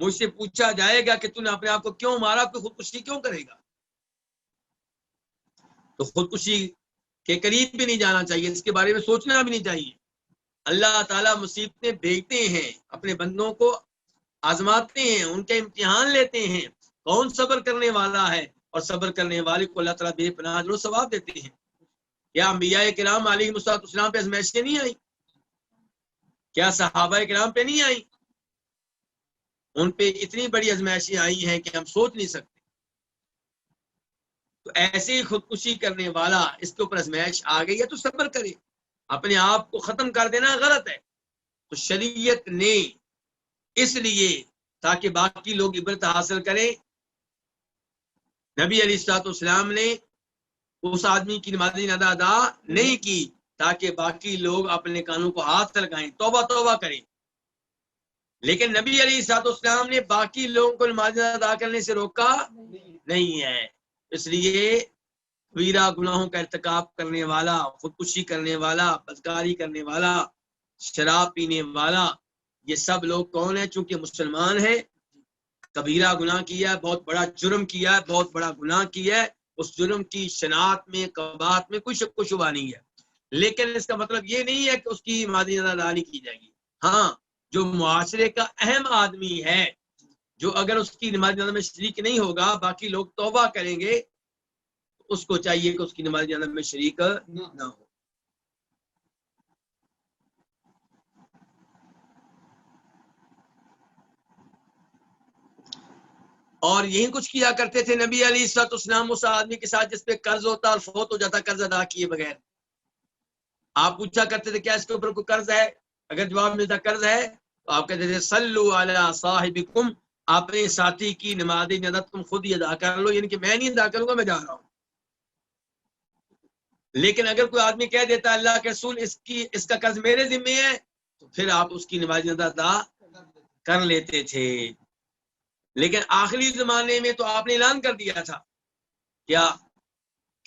مجھ سے پوچھا جائے گا کہ تو نے اپنے آپ کو کیوں مارا، تو خودکشی کیوں کرے گا؟ تو خودکشی کے قریب بھی نہیں جانا چاہیے، اس کے بارے میں سوچنا بھی نہیں چاہیے. اللہ تعالیٰ مصیبتیں بھیجتے ہیں، اپنے بندوں کو آزماتے ہیں، ان کے امتحان لیتے ہیں، کون صبر کرنے والا ہے، اور صبر کرنے والے کو اللہ تعالیٰ بے پناہ اجر و ثواب دیتے ہیں. کیا انبیاء کرام علیہ السلام پہ آزمائشیں نہیں آئی؟ کیا صحابہ کرام پہ نہیں آئی؟ ان پہ اتنی بڑی آزمائشیں آئی ہیں کہ ہم سوچ نہیں سکتے. تو ایسے ہی خودکشی کرنے والا، اس کے اوپر آزمائش آ گئی ہے تو صبر کرے. اپنے آپ کو ختم کر دینا غلط ہے. تو شریعت نے اس لیے تاکہ باقی لوگ عبرت حاصل کریں، نبی علیہ الصلوۃ والسلام نے اس آدمی کی نماز جنازہ ادا نہیں کی تاکہ باقی لوگ اپنے کانوں کو ہاتھ لگائیں، توبہ توبہ کریں. لیکن نبی علیہ الصلوۃ والسلام نے باقی لوگوں کو نماز جنازہ ادا کرنے سے روکا نہیں ہے. اس لیے کبیرہ گناہوں کا ارتکاب کرنے والا، خودکشی کرنے والا، بدکاری کرنے والا شراب پینے والا، یہ سب لوگ کون ہیں؟ چونکہ مسلمان ہیں، کبیرہ گناہ کیا ہے، بہت بڑا جرم کیا ہے، بہت بڑا گناہ کیا ہے، اس جرم کی شناخت میں قباحت میں کوئی شک و شبہ نہیں ہے، لیکن اس کا مطلب یہ نہیں ہے کہ اس کی مادی نظر داری کی جائے گی۔ ہاں، جو معاشرے کا اہم آدمی ہے، جو اگر اس کی نماز جنازہ میں شریک نہیں ہوگا، باقی لوگ توبہ کریں گے، اس کو چاہیے کہ اس کی نماز جنازہ میں شریک نہ ہو۔ اور یہی کچھ کیا کرتے تھے نبی علیہ الصلوۃ والسلام اس آدمی کے ساتھ جس پہ قرض ہوتا اور فوت ہو جاتا قرض ادا کیے بغیر۔ آپ پوچھا کرتے تھے کیا اس کے اوپر کوئی قرض ہے؟ اگر جواب ملتا قرض ہے تو آپ کہتے تھے صلو علی صاحبکم، اپنے ساتھی کی نماز جنازہ تم خود ہی ادا کر لو، یعنی کہ میں نہیں ادا کروں گا، میں جا رہا ہوں۔ لیکن اگر کوئی آدمی کہہ دیتا اللہ کے رسول اس کا قرض میرے ذمے ہے، تو پھر آپ اس کی نماز جنازہ ادا کر لیتے تھے۔ لیکن آخری زمانے میں تو آپ نے اعلان کر دیا تھا کیا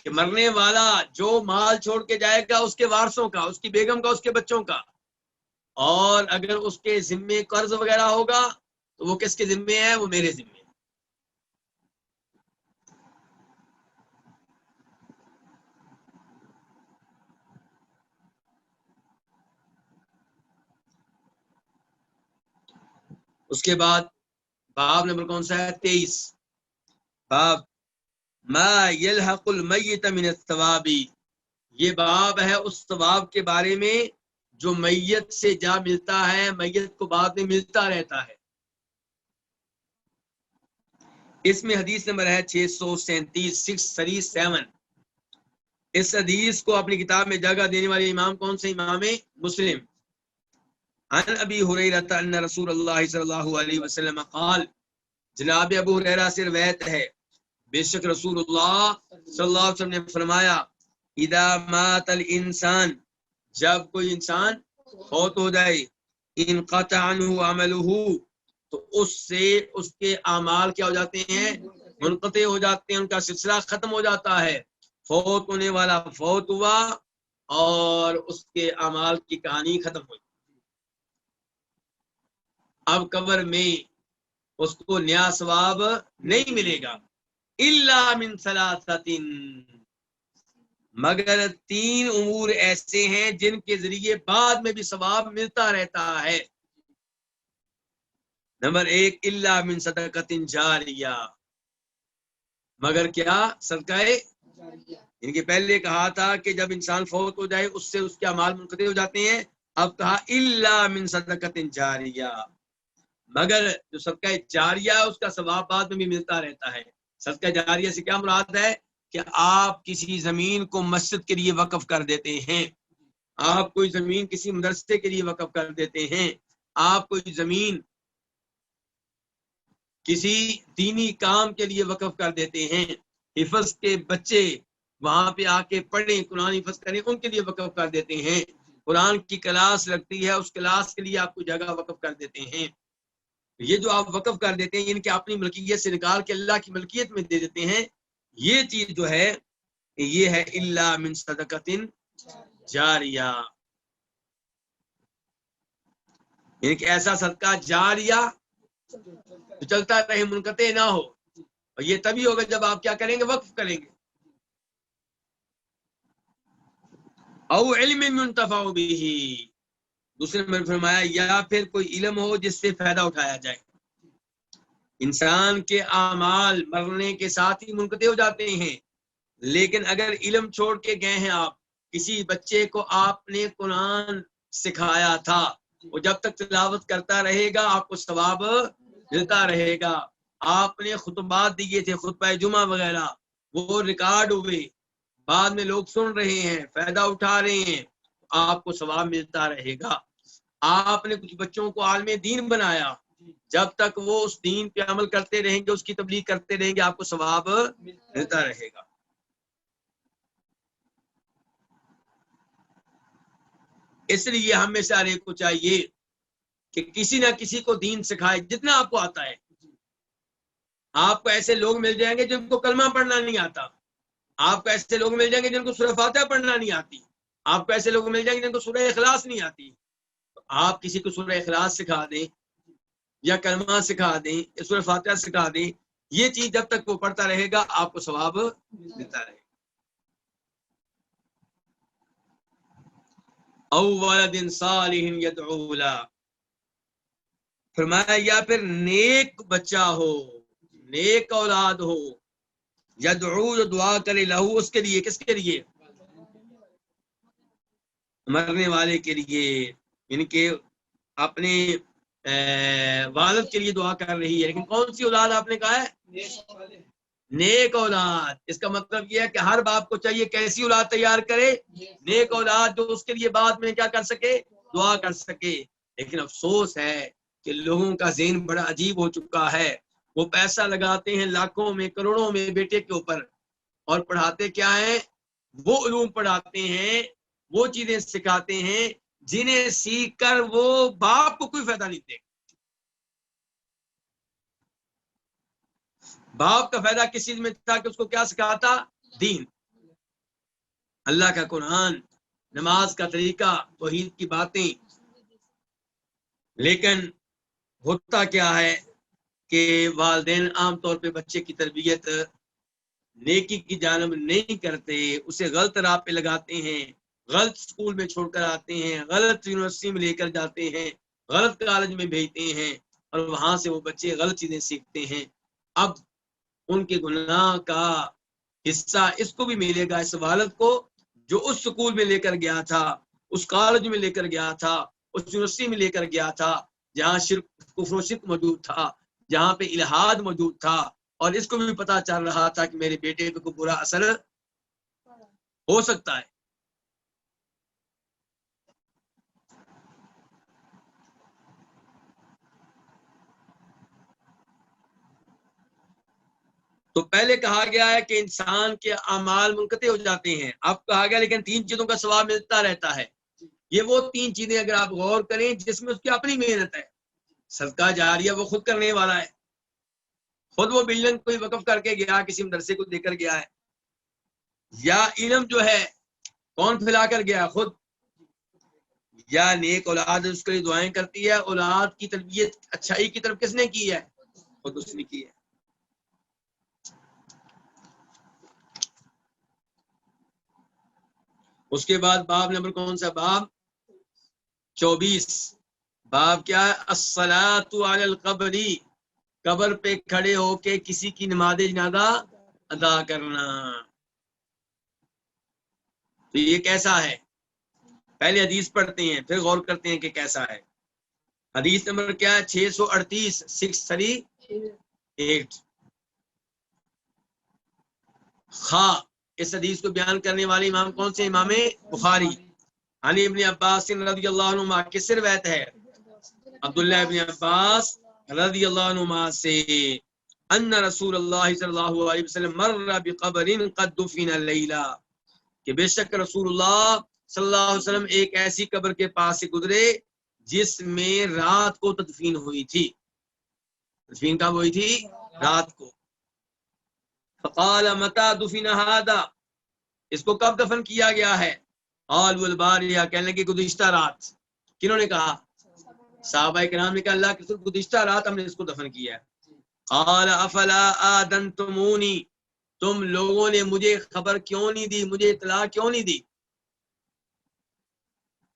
کہ مرنے والا جو مال چھوڑ کے جائے گا اس کے وارثوں کا، اس کی بیگم کا، اس کے بچوں کا، اور اگر اس کے ذمے قرض وغیرہ ہوگا تو وہ کس کے ذمے ہے؟ وہ میرے ذمے ہے۔ اس کے بعد باب نمبر کون سا ہے؟ 23، باب ما یلحق المیت من الثواب، یہ باب ہے اس ثواب کے بارے میں جو میت سے جا ملتا ہے، میت کو بعد میں ملتا رہتا ہے۔ اس میں حدیث نمبر ہے 637، 637۔ اس حدیث کو اپنی کتاب میں جگہ دینے والے امام کون سے؟ امام مسلم۔ عن ابی ہریرہ ان رسول اللہ صلی اللہ علیہ وسلم قال، جناب ابو ہریرہ سے روایت ہے بے شک رسول اللہ صلی اللہ علیہ وسلم نے فرمایا اذا مات الانسان، جب کوئی انسان فوت ہو جائے، انقطع عنہ عملہ، تو اس سے اس کے اعمال کیا ہو جاتے ہیں؟ منقطع ہو جاتے ہیں، ان کا سلسلہ ختم ہو جاتا ہے۔ فوت ہونے والا فوت ہوا اور اس کے اعمال کی کہانی ختم ہوئی۔ اب قبر میں اس کو نیا ثواب نہیں ملے گا، الا من ثلاثۃ، مگر 3 امور ایسے ہیں جن کے ذریعے بعد میں بھی ثواب ملتا رہتا ہے۔ نمبر 1، الا من صدقۃ جاریہ، مگر کیا؟ صدقہ، ان کے پہلے کہا تھا کہ جب انسان فوت ہو جائے اس سے اس کے اعمال منقطع ہو جاتے ہیں، اب کہا الا من صدقۃ جاریہ، مگر جو صدقہ جاریہ اس کا ثواب بعد میں بھی ملتا رہتا ہے۔ صدقہ جاریہ سے کیا مراد ہے؟ کہ آپ کسی زمین کو مسجد کے لیے وقف کر دیتے ہیں، آپ کوئی زمین کسی مدرسے کے لیے وقف کر دیتے ہیں، آپ کوئی زمین کسی دینی کام کے لیے وقف کر دیتے ہیں، حفظ کے بچے وہاں پہ آ کے پڑھیں، قرآن حفظ کریں، ان کے لیے وقف کر دیتے ہیں، قرآن کی کلاس لگتی ہے اس کلاس کے لیے آپ کو جگہ وقف کر دیتے ہیں۔ یہ جو آپ وقف کر دیتے ہیں، یعنی کہ اپنی ملکیت سے نکال کے اللہ کی ملکیت میں دے دیتے ہیں، یہ چیز جو ہے یہ ہے الا من صدقۃ جاریہ، یعنی کہ ایسا صدقہ جاریہ جو چلتا رہے، منقطع نہ ہو، اور یہ تبھی ہوگا جب آپ کیا کریں گے؟ وقف کریں گے۔ او علم منتفع به، دوسرے میں فرمایا یا پھر کوئی علم ہو جس سے فائدہ اٹھایا جائے۔ انسان کے اعمال مرنے کے ساتھ ہی منقطع ہو جاتے ہیں، لیکن اگر علم چھوڑ کے گئے ہیں، آپ کسی بچے کو آپ نے قرآن سکھایا تھا، وہ جب تک تلاوت کرتا رہے گا آپ کو ثواب ملتا رہے گا۔ آپ نے خطبات دیے تھے، خطبہ جمعہ وغیرہ، وہ ریکارڈ ہوئے، بعد میں لوگ سن رہے ہیں، فائدہ اٹھا رہے ہیں، آپ کو ثواب ملتا رہے گا۔ آپ نے کچھ بچوں کو عالم دین بنایا، جب تک وہ اس دین پہ عمل کرتے رہیں گے، اس کی تبلیغ کرتے رہیں گے، آپ کو ثواب ملتا رہے گا۔ اس لیے ہم میں سے ہر ایک کو چاہیے کہ کسی نہ کسی کو دین سکھائے جتنا آپ کو آتا ہے۔ آپ کو ایسے لوگ مل جائیں گے جن کو کلمہ پڑھنا نہیں آتا، آپ کو ایسے لوگ مل جائیں گے جن کو سورہ فاتحہ پڑھنا نہیں آتی، آپ کو ایسے لوگ مل جائیں گے جن کو سورہ اخلاص نہیں آتی، آپ کسی کو سورہ اخلاص سکھا دیں یا کلمہ سکھا دیں یا سورہ فاتحہ سکھا دیں، یہ چیز جب تک وہ پڑھتا رہے گا آپ کو ثواب ملتا رہے گا۔ او ولد صالح یدعو له، فرمایا یا پھر نیک بچہ ہو، نیک اولاد ہو، یدعو جو دعا کرے لہو اس کے لیے، کس کے لیے؟ مرنے والے کے لیے، یعنی کہ اپنے والد کے لیے دعا کر رہی ہے، لیکن کون سی اولاد آپ نے کہا ہے؟ نیک اولاد۔ اس کا مطلب یہ ہے کہ ہر باپ کو چاہیے کیسی اولاد تیار کرے؟ نیک اولاد، جو اس کے لیے بعد میں کیا کر سکے؟ دعا کر سکے۔ لیکن افسوس ہے کہ لوگوں کا ذہن بڑا عجیب ہو چکا ہے، وہ پیسہ لگاتے ہیں لاکھوں میں کروڑوں میں بیٹے کے اوپر، اور پڑھاتے کیا ہیں؟ وہ علوم پڑھاتے ہیں، وہ چیزیں سکھاتے ہیں جنہیں سیکھ کر وہ باپ کو کوئی فائدہ نہیں دے۔ باپ کا فائدہ کس چیز میں تھا کہ اس کو کیا سکھاتا؟ دین، اللہ کا قرآن، نماز کا طریقہ، توحید کی باتیں۔ لیکن ہوتا کیا ہے کہ والدین عام طور پہ بچے کی تربیت نیکی کی جانب نہیں کرتے، اسے غلط راہ پہ لگاتے ہیں، غلط اسکول میں چھوڑ کر آتے ہیں، غلط یونیورسٹی میں لے کر جاتے ہیں، غلط کالج میں بھیجتے ہیں، اور وہاں سے وہ بچے غلط چیزیں سیکھتے ہیں۔ اب ان کے گناہ کا حصہ اس کو بھی ملے گا، اس والد کو جو اس سکول میں لے کر گیا تھا، اس کالج میں لے کر گیا تھا، اس یونیورسٹی میں لے کر گیا تھا جہاں شرک، کفر و شرک موجود تھا، جہاں پہ الہاد موجود تھا، اور اس کو بھی پتا چل رہا تھا کہ میرے بیٹے پہ کوئی برا اثر ہو سکتا ہے۔ تو پہلے کہا گیا ہے کہ انسان کے اعمال منقطع ہو جاتے ہیں، اب کہا گیا لیکن 3 چیزوں کا ثواب ملتا رہتا ہے۔ یہ وہ 3 چیزیں اگر آپ غور کریں جس میں اس کی اپنی محنت ہے، صدقہ جاریہ وہ خود کرنے والا ہے، خود وہ بلڈنگ کوئی وقف کر کے گیا، کسی مدرسے کو دے کر گیا ہے، یا علم جو ہے کون پھیلا کر گیا؟ خود، یا نیک اولاد اس کے لیے دعائیں کرتی ہے۔ اولاد کی تربیت اچھائی کی طرف کس نے کی ہے؟ خود اس نے کی ہے۔ اس کے بعد باب نمبر کون سا؟ باب 24۔ باب کیا ہے؟ الصلاۃ علی القبر، قبر پہ کھڑے ہو کے کسی کی نماز جنازہ ادا کرنا۔ تو یہ کیسا ہے؟ پہلے حدیث پڑھتے ہیں پھر غور کرتے ہیں کہ کیسا ہے۔ حدیث نمبر کیا ہے؟ 638، 638۔ اس حدیث کو بیان کرنے والے امام کون سے؟ امام بخاری۔ عن ابن عباس رضی اللہ عنہما، کس سے روایت ہے؟ عبداللہ ابن عباس رضی اللہ عنہما سے، ان رسول اللہ صلی اللہ علیہ وسلم مر بقبر قد دفن لیلا، کہ بے شک رسول اللہ صلی اللہ علیہ وسلم ایک ایسی قبر کے پاس سے گزرے جس میں رات کو تدفین ہوئی تھی۔ تدفین کب ہوئی تھی؟ رات کو۔ فقال متى دفن هذا، اس کو کب دفن کیا گیا ہے؟ قالوا الباریہ، کہنے لگے گزشتہ رات۔ کنہوں نے کہا؟ صحابہ کرام نے کہا اللہ کے رسول گزشتہ رات ہم نے اس کو دفن کیا ہے۔ قال افلا آذنتمونی، تم لوگوں نے مجھے خبر کیوں نہیں دی، مجھے اطلاع کیوں نہیں دی؟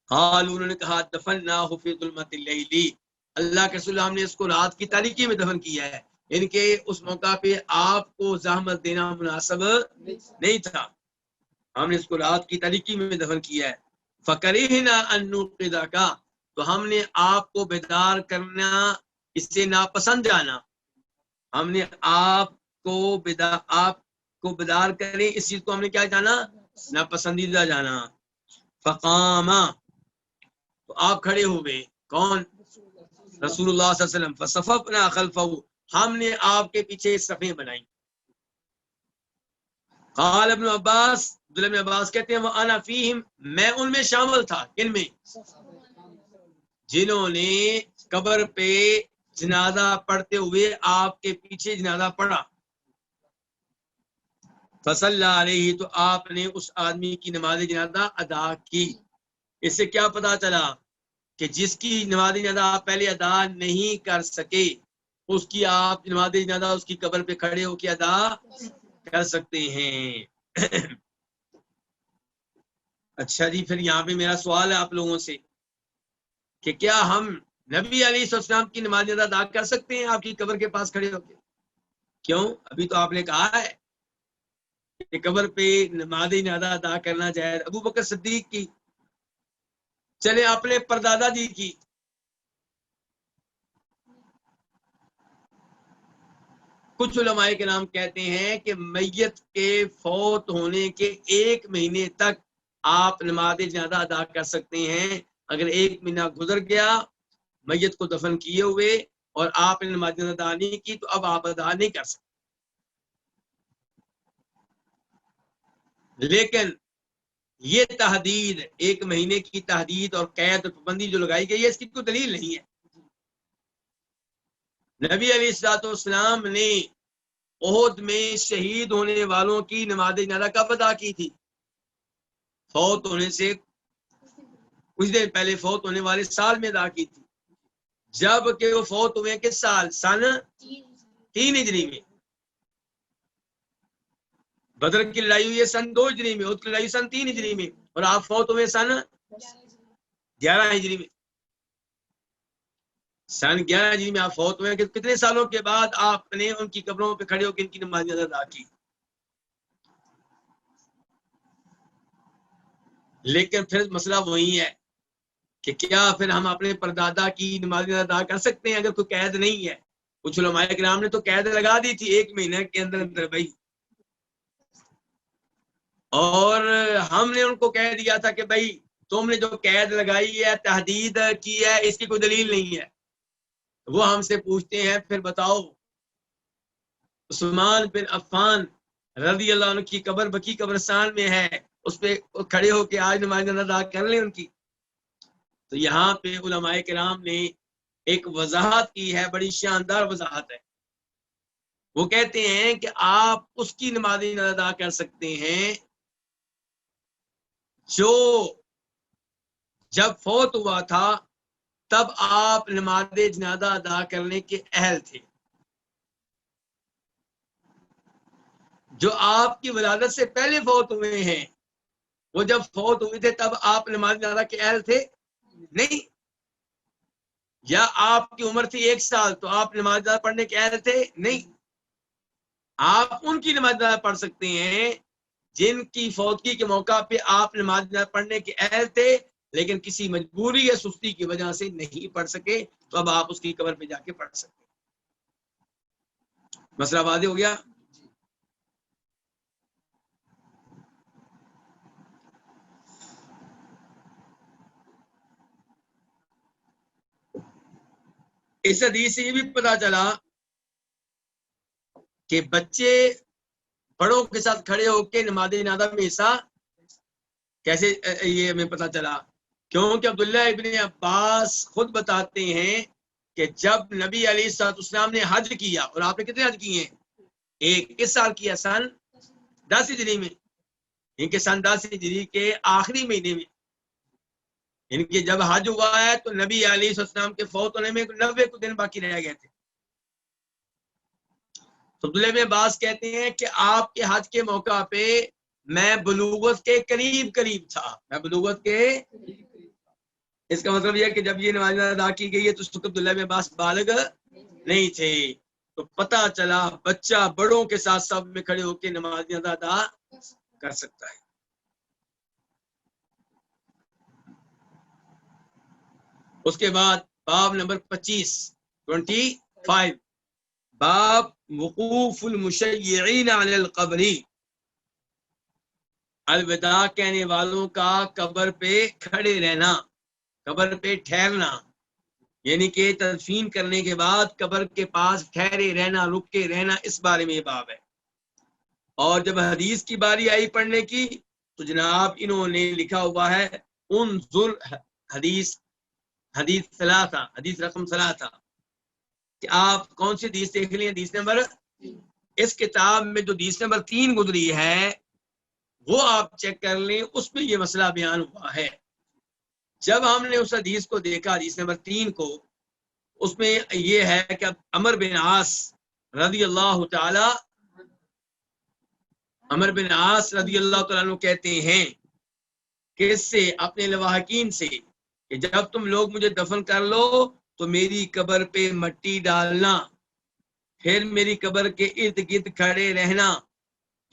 قالوا، انہوں نے کہا دفناہ فی ظلمۃ اللیل، اللہ کے رسول ہم نے اس کو رات کی تاریکی میں دفن کیا ہے، ان کے اس موقع پہ آپ کو زحمت دینا مناسب نہیں تھا، ہم نے اس کو رات کی تاریکی میں دفن کیا ہے۔ فکرہنا ان نوقظک، تو ہم نے آپ کو بیدار کرنا اس سے ناپسند جانا، ہم نے آپ کو بیدار کریں اس چیز کو ہم نے کیا جانا؟ ناپسندیدہ جانا۔ فقام، تو آپ کھڑے ہوئے، کون؟ رسول اللہ صلی اللہ علیہ وسلم۔ فصففنا خلفہ، ہم نے آپ کے پیچھے صفیں بنائیں۔ قال ابن عباس، عبداللہ ابن عباس کہتے ہیں وانا فیہم، میں ان میں شامل تھا، کن میں؟ جنہوں نے قبر پہ جنازہ پڑھتے ہوئے آپ کے پیچھے جنازہ پڑھا۔ فصلی علیہ، تو آپ نے اس آدمی کی نماز جنازہ ادا کی۔ اس سے کیا پتا چلا کہ جس کی نماز جنازہ آپ پہلے ادا نہیں کر سکے اس کی آپ نماز جنازہ اس کی قبر پہ کھڑے ہو کے ادا کر سکتے ہیں۔ اچھا جی، پھر یہاں پہ میرا سوال ہے آپ لوگوں سے کہ کیا ہم نبی علیہ السلام کی نماز جنازہ ادا کر سکتے ہیں آپ کی قبر کے پاس کھڑے ہو کے؟ کیوں؟ ابھی تو آپ نے کہا ہے کہ قبر پہ نماز جنازہ ادا کرنا جائز۔ ابو بکر صدیق کی، چلے اپنے پردادا جی کی، کچھ علماء کے نام کہتے ہیں کہ میت کے فوت ہونے کے 1 مہینے تک آپ نماز جنازہ ادا کر سکتے ہیں۔ اگر 1 مہینہ گزر گیا میت کو دفن کیے ہوئے اور آپ نے نماز جنازہ ادا نہیں کی تو اب آپ ادا نہیں کر سکتے۔ لیکن یہ تحدید، 1 مہینے کی تحدید اور قید اور پابندی جو لگائی گئی ہے اس کی کوئی دلیل نہیں ہے۔ نبی علیہ السلام نے احد میں شہید ہونے والوں کی نماز جنازہ کب ادا کی تھی؟ فوت ہونے سے کچھ دن پہلے، فوت ہونے والے سال میں ادا کی تھی، جب کہ وہ فوت ہوئے کس سال؟ سن 3 ہجری میں۔ بدر کی لڑائی ہوئی ہے سن 2 ہجری میں، احد کی لڑائی سن 3 ہجری میں، اور آپ فوت ہوئے سن 11 ہجری میں۔ سن 11 ہجری میں آپ فوت ہوئے کہ کتنے سالوں کے بعد آپ نے ان کی قبروں پہ کھڑے ہو کے ان کی نماز جنازہ ادا کی؟ لیکن پھر مسئلہ وہی ہے کہ کیا پھر ہم اپنے پردادا کی نماز جنازہ ادا کر سکتے ہیں اگر کوئی قید نہیں ہے؟ کچھ علماء کرام نے تو قید لگا دی تھی 1 مہینے کے اندر اندر بھائی، اور ہم نے ان کو کہہ دیا تھا کہ بھائی تم نے جو قید لگائی ہے، تحدید کی ہے، اس کی کوئی دلیل نہیں ہے۔ وہ ہم سے پوچھتے ہیں پھر بتاؤ عثمان بن عفان رضی اللہ عنہ کی قبر بقی قبرستان میں ہے، اس پہ کھڑے ہو کے آج نماز جنازہ ادا کر لیں ان کی؟ تو یہاں پہ علماء کرام نے ایک وضاحت کی ہے، بڑی شاندار وضاحت ہے۔ وہ کہتے ہیں کہ آپ اس کی نماز جنازہ ادا کر سکتے ہیں جو جب فوت ہوا تھا تب آپ نماز جنازہ ادا کرنے کے اہل تھے، جو آپ کی ولادت سے پہلے فوت ہوئے ہیں وہ جب فوت ہوئے تھے تب آپ نماز جنازہ کے اہل تھے نہیں، یا آپ کی عمر تھی 1 سال تو آپ نماز جنازہ پڑھنے کے اہل تھے نہیں۔ آپ ان کی نماز جنازہ پڑھ سکتے ہیں جن کی فوتگی کے موقع پہ آپ نماز جنازہ پڑھنے کے اہل تھے لیکن کسی مجبوری یا سستی کی وجہ سے نہیں پڑھ سکے، تو اب آپ اس کی قبر پہ جا کے پڑھ سکتے۔ مسئلہ واضح ہو گیا؟ اس حدیث سے یہ بھی پتا چلا کہ بچے بڑوں کے ساتھ کھڑے ہو کے نماز جنازہ میں حصہ کیسے، یہ ہمیں پتا چلا کیونکہ عبداللہ ابن عباس خود بتاتے ہیں کہ جب نبی علیہ السلام نے حج کیا، اور آپ نے کتنے حج کیے ہیں؟ 1۔ کس سال کیا؟ سن 10 ہجری میں، ان کے سن 10 ہجری کے آخری مہینے میں ان کے جب حج ہوا ہے تو نبی علیہ السلام کے فوت ہونے میں 90 دن باقی رہ گئے تھے۔ تو عبداللہ بن عباس کہتے ہیں کہ آپ کے حج کے موقع پہ میں بلوغت کے قریب تھا، میں بلوغت کے، اس کا مطلب یہ ہے کہ جب یہ نماز ادا کی گئی ہے تو اس وقت عبداللہ بن عباس بالغ نہیں تھے، تو پتہ چلا بچہ بڑوں کے ساتھ سب میں کھڑے ہو کے نماز ادا کر سکتا ہے۔ اس کے بعد باب نمبر 25 باب وقوف المشیعین علی القبر، الوداع کہنے والوں کا قبر پہ کھڑے رہنا، قبر پہ ٹھہرنا، یعنی کہ تدفین کرنے کے بعد قبر کے پاس ٹھہرے رہنا، رکے رہنا، اس بارے میں یہ باب ہے۔ اور جب حدیث کی باری آئی پڑھنے کی تو جناب انہوں نے لکھا ہوا ہے انظر حدیث ثلاثہ، حدیث رقم 3 کہ آپ کون سی حدیث دیکھ لیں؟ حدیث نمبر، اس کتاب میں جو حدیث نمبر 3 گزری ہے وہ آپ چیک کر لیں، اس میں یہ مسئلہ بیان ہوا ہے۔ جب ہم نے اس حدیث کو دیکھا، حدیث نمبر 3 کو، اس میں یہ ہے کہ عمر بن عاص رضی اللہ تعالی عنہ کہتے ہیں کہ اس سے اپنے لواحقین سے کہ جب تم لوگ مجھے دفن کر لو تو میری قبر پہ مٹی ڈالنا، پھر میری قبر کے ارد گرد کھڑے رہنا۔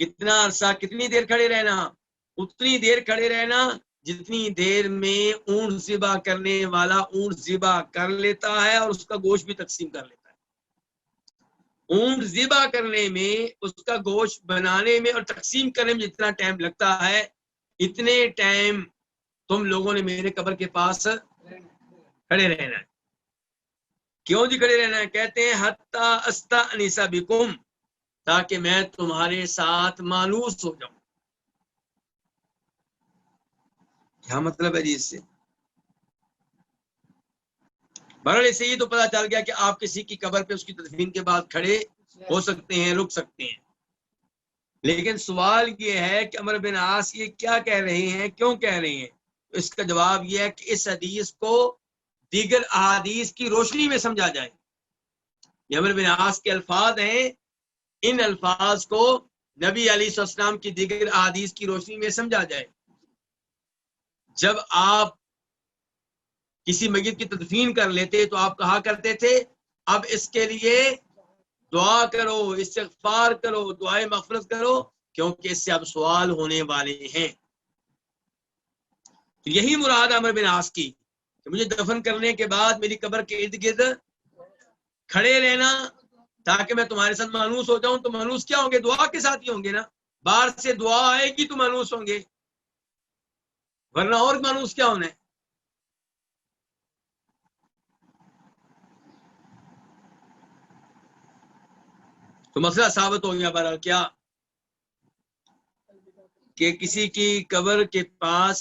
کتنا عرصہ، کتنی دیر کھڑے رہنا؟ اتنی دیر کھڑے رہنا جتنی دیر میں اونٹ ذبح کرنے والا اونٹ ذبح کر لیتا ہے اور اس کا گوشت بھی تقسیم کر لیتا ہے۔ اونٹ ذبح کرنے میں، اس کا گوشت بنانے میں اور تقسیم کرنے میں جتنا ٹائم لگتا ہے، اتنے ٹائم تم لوگوں نے میرے قبر کے پاس کھڑے رہنا ہے۔ کیوں جی کھڑے رہنا ہے؟ کہتے ہیں حتی استأنس بکم، تاکہ میں تمہارے ساتھ مانوس ہو جاؤں۔ کیا مطلب ہے جی اس سے؟ بہرحال اس سے یہ تو پتا چل گیا کہ آپ کسی کی قبر پہ اس کی تدفین کے بعد کھڑے ہو سکتے ہیں، رک سکتے ہیں۔ لیکن سوال یہ ہے کہ عمر بن عاص یہ کیا کہہ رہے ہیں، کیوں کہہ رہے ہیں؟ اس کا جواب یہ ہے کہ اس حدیث کو دیگر احادیث کی روشنی میں سمجھا جائے۔ یہ عمر بن عاص کے الفاظ ہیں، ان الفاظ کو نبی علیہ السلام کی دیگر احادیث کی روشنی میں سمجھا جائے۔ جب آپ کسی میت کی تدفین کر لیتے تو آپ کہا کرتے تھے اب اس کے لیے دعا کرو، استغفار کرو، دعائے مغفرت کرو، کیونکہ اس سے اب سوال ہونے والے ہیں۔ تو یہی مراد عمر بن عاص کی کہ مجھے دفن کرنے کے بعد میری قبر کے ارد گرد کھڑے رہنا تاکہ میں تمہارے ساتھ مانوس ہو جاؤں۔ تو مانوس کیا ہوں گے؟ دعا کے ساتھ ہی ہوں گے نا۔ باہر سے دعا آئے گی تو مانوس ہوں گے، ورنہ اور مانوس کیا ہونا ہے؟ تو مسئلہ ثابت ہو گیا بہرحال کیا کہ کسی کی قبر کے پاس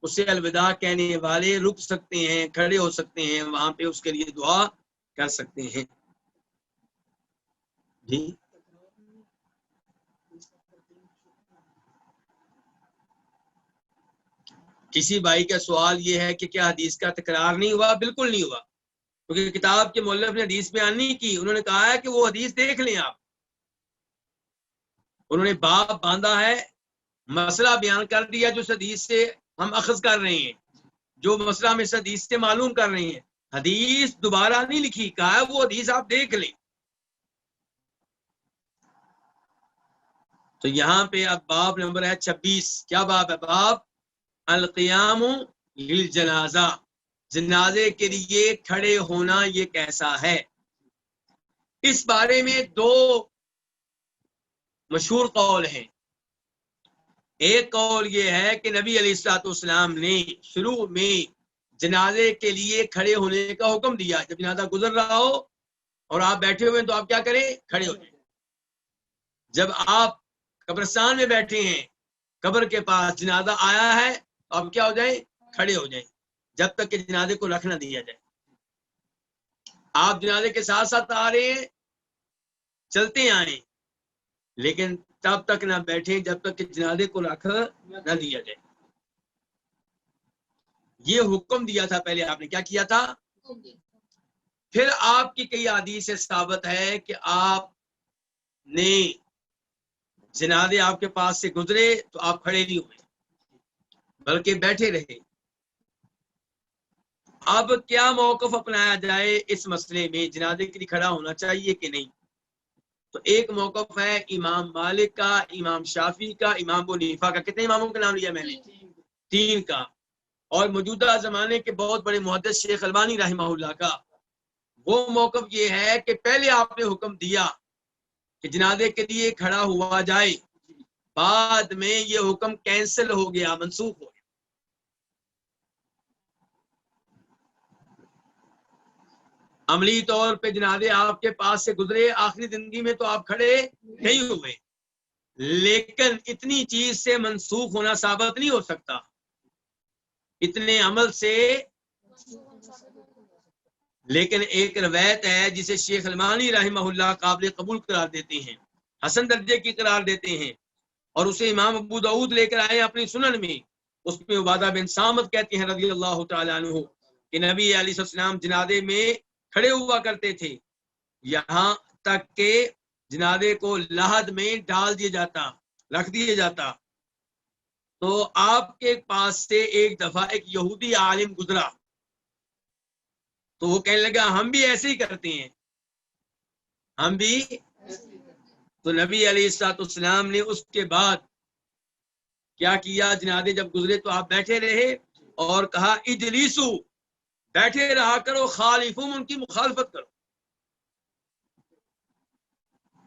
اسے الوداع کہنے والے رک سکتے ہیں، کھڑے ہو سکتے ہیں، وہاں پہ اس کے لیے دعا کر سکتے ہیں۔ جی کسی بھائی کا سوال یہ ہے کہ کیا حدیث کا تکرار نہیں ہوا؟ بالکل نہیں ہوا، کیونکہ کتاب کے مؤلف نے حدیث بیان نہیں کی، انہوں نے کہا ہے کہ وہ حدیث دیکھ لیں آپ۔ انہوں نے باب باندھا ہے، مسئلہ بیان کر دیا جو حدیث سے ہم اخذ کر رہے ہیں، جو مسئلہ ہم اس حدیث سے معلوم کر رہے ہیں۔ حدیث دوبارہ نہیں لکھی، کہا ہے وہ حدیث آپ دیکھ لیں۔ تو یہاں پہ اب باب نمبر ہے 26۔ کیا باب ہے؟ باب القیام للجنازہ، جنازے کے لیے کھڑے ہونا یہ کیسا ہے؟ اس بارے میں دو مشہور قول ہیں۔ ایک قول یہ ہے کہ نبی علیہ الصلوۃ والسلام نے شروع میں جنازے کے لیے کھڑے ہونے کا حکم دیا۔ جب جنازہ گزر رہا ہو اور آپ بیٹھے ہوئے تو آپ کیا کریں؟ کھڑے ہو جائیں۔ جب آپ قبرستان میں بیٹھے ہیں، قبر کے پاس جنازہ آیا ہے تو آپ کیا ہو جائیں؟ کھڑے ہو جائیں، جب تک کہ جنازے کو رکھ نہ دیا جائے۔ آپ جنازے کے ساتھ ساتھ آ رہے ہیں، چلتے آئیں، لیکن تب تک نہ بیٹھیں جب تک کہ جنازے کو رکھ نہ دیا جائے۔ یہ حکم دیا تھا پہلے، آپ نے کیا کیا تھا؟ پھر آپ کی کئی حدیث سے ثابت ہے کہ آپ نے جنازے آپ کے پاس سے گزرے تو آپ کھڑے نہیں ہوئے بلکہ بیٹھے رہے۔ اب کیا موقف اپنایا جائے اس مسئلے میں، جنازے کے لیے کھڑا ہونا چاہیے کہ نہیں؟ تو ایک موقف ہے امام مالک کا، امام شافعی کا، امام ابو حنیفہ کا۔ کتنے اماموں کا نام لیا میں نے؟ 3 کا۔ اور موجودہ زمانے کے بہت بڑے محدث شیخ البانی رحمہ اللہ کا۔ وہ موقف یہ ہے کہ پہلے آپ نے حکم دیا کہ جنازے کے لیے کھڑا ہوا جائے، بعد میں یہ حکم کینسل ہو گیا، منسوخ ہو گیا۔ عملی طور پہ جنازے آپ کے پاس سے گزرے، آخری زندگی میں تو آپ کھڑے نہیں ہوئے، لیکن اتنی چیز سے منسوخ ہونا ثابت نہیں ہو سکتا، اتنے عمل سے۔ لیکن ایک روایت ہے جسے شیخ البانی رحمہ اللہ قابل قبول قرار دیتے ہیں، حسن درجے کی قرار دیتے ہیں، اور اسے امام ابو داؤد لے کر آئے اپنی سنن میں اس میں عبادہ بن صامت کہتے ہیں رضی اللہ تعالیٰ عنہ کہ نبی علیہ السلام جنازے میں کھڑے ہوا کرتے تھے یہاں تک کہ جنازے کو لحد میں ڈال دیا جاتا، رکھ دیا جاتا۔ تو آپ کے پاس سے ایک دفعہ ایک یہودی عالم گزرا، تو وہ کہنے لگا ہم بھی ایسے ہی کرتے ہیں، ہم بھی۔ تو نبی علیہ الصلوۃ والسلام نے اس کے بعد کیا کیا، جنازے جب گزرے تو آپ بیٹھے رہے اور کہا اجلیسو، بیٹھے رہا کرو، خالفوم، ان کی مخالفت کرو۔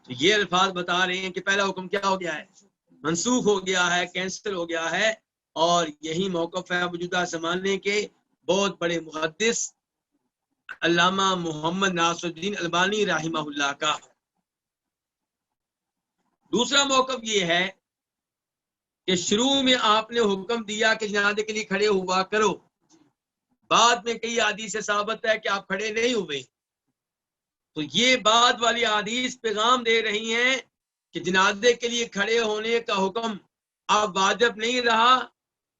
تو یہ الفاظ بتا رہے ہیں کہ پہلا حکم کیا ہو گیا ہے، منسوخ ہو گیا ہے، کینسل ہو گیا ہے۔ اور یہی موقف ہے موجودہ زمانے کے بہت بڑے محدث علامہ محمد ناصر الدین البانی رحمہ اللہ کا۔ دوسرا موقف یہ ہے کہ شروع میں آپ نے حکم دیا کہ جنازے کے لیے کھڑے ہوا کرو، بعد میں کئی حدیث ثابت ہے کہ آپ کھڑے نہیں ہوئے۔ تو یہ بعد والی حدیث پیغام دے رہی ہیں کہ جنازے کے لیے کھڑے ہونے کا حکم اب واجب نہیں رہا،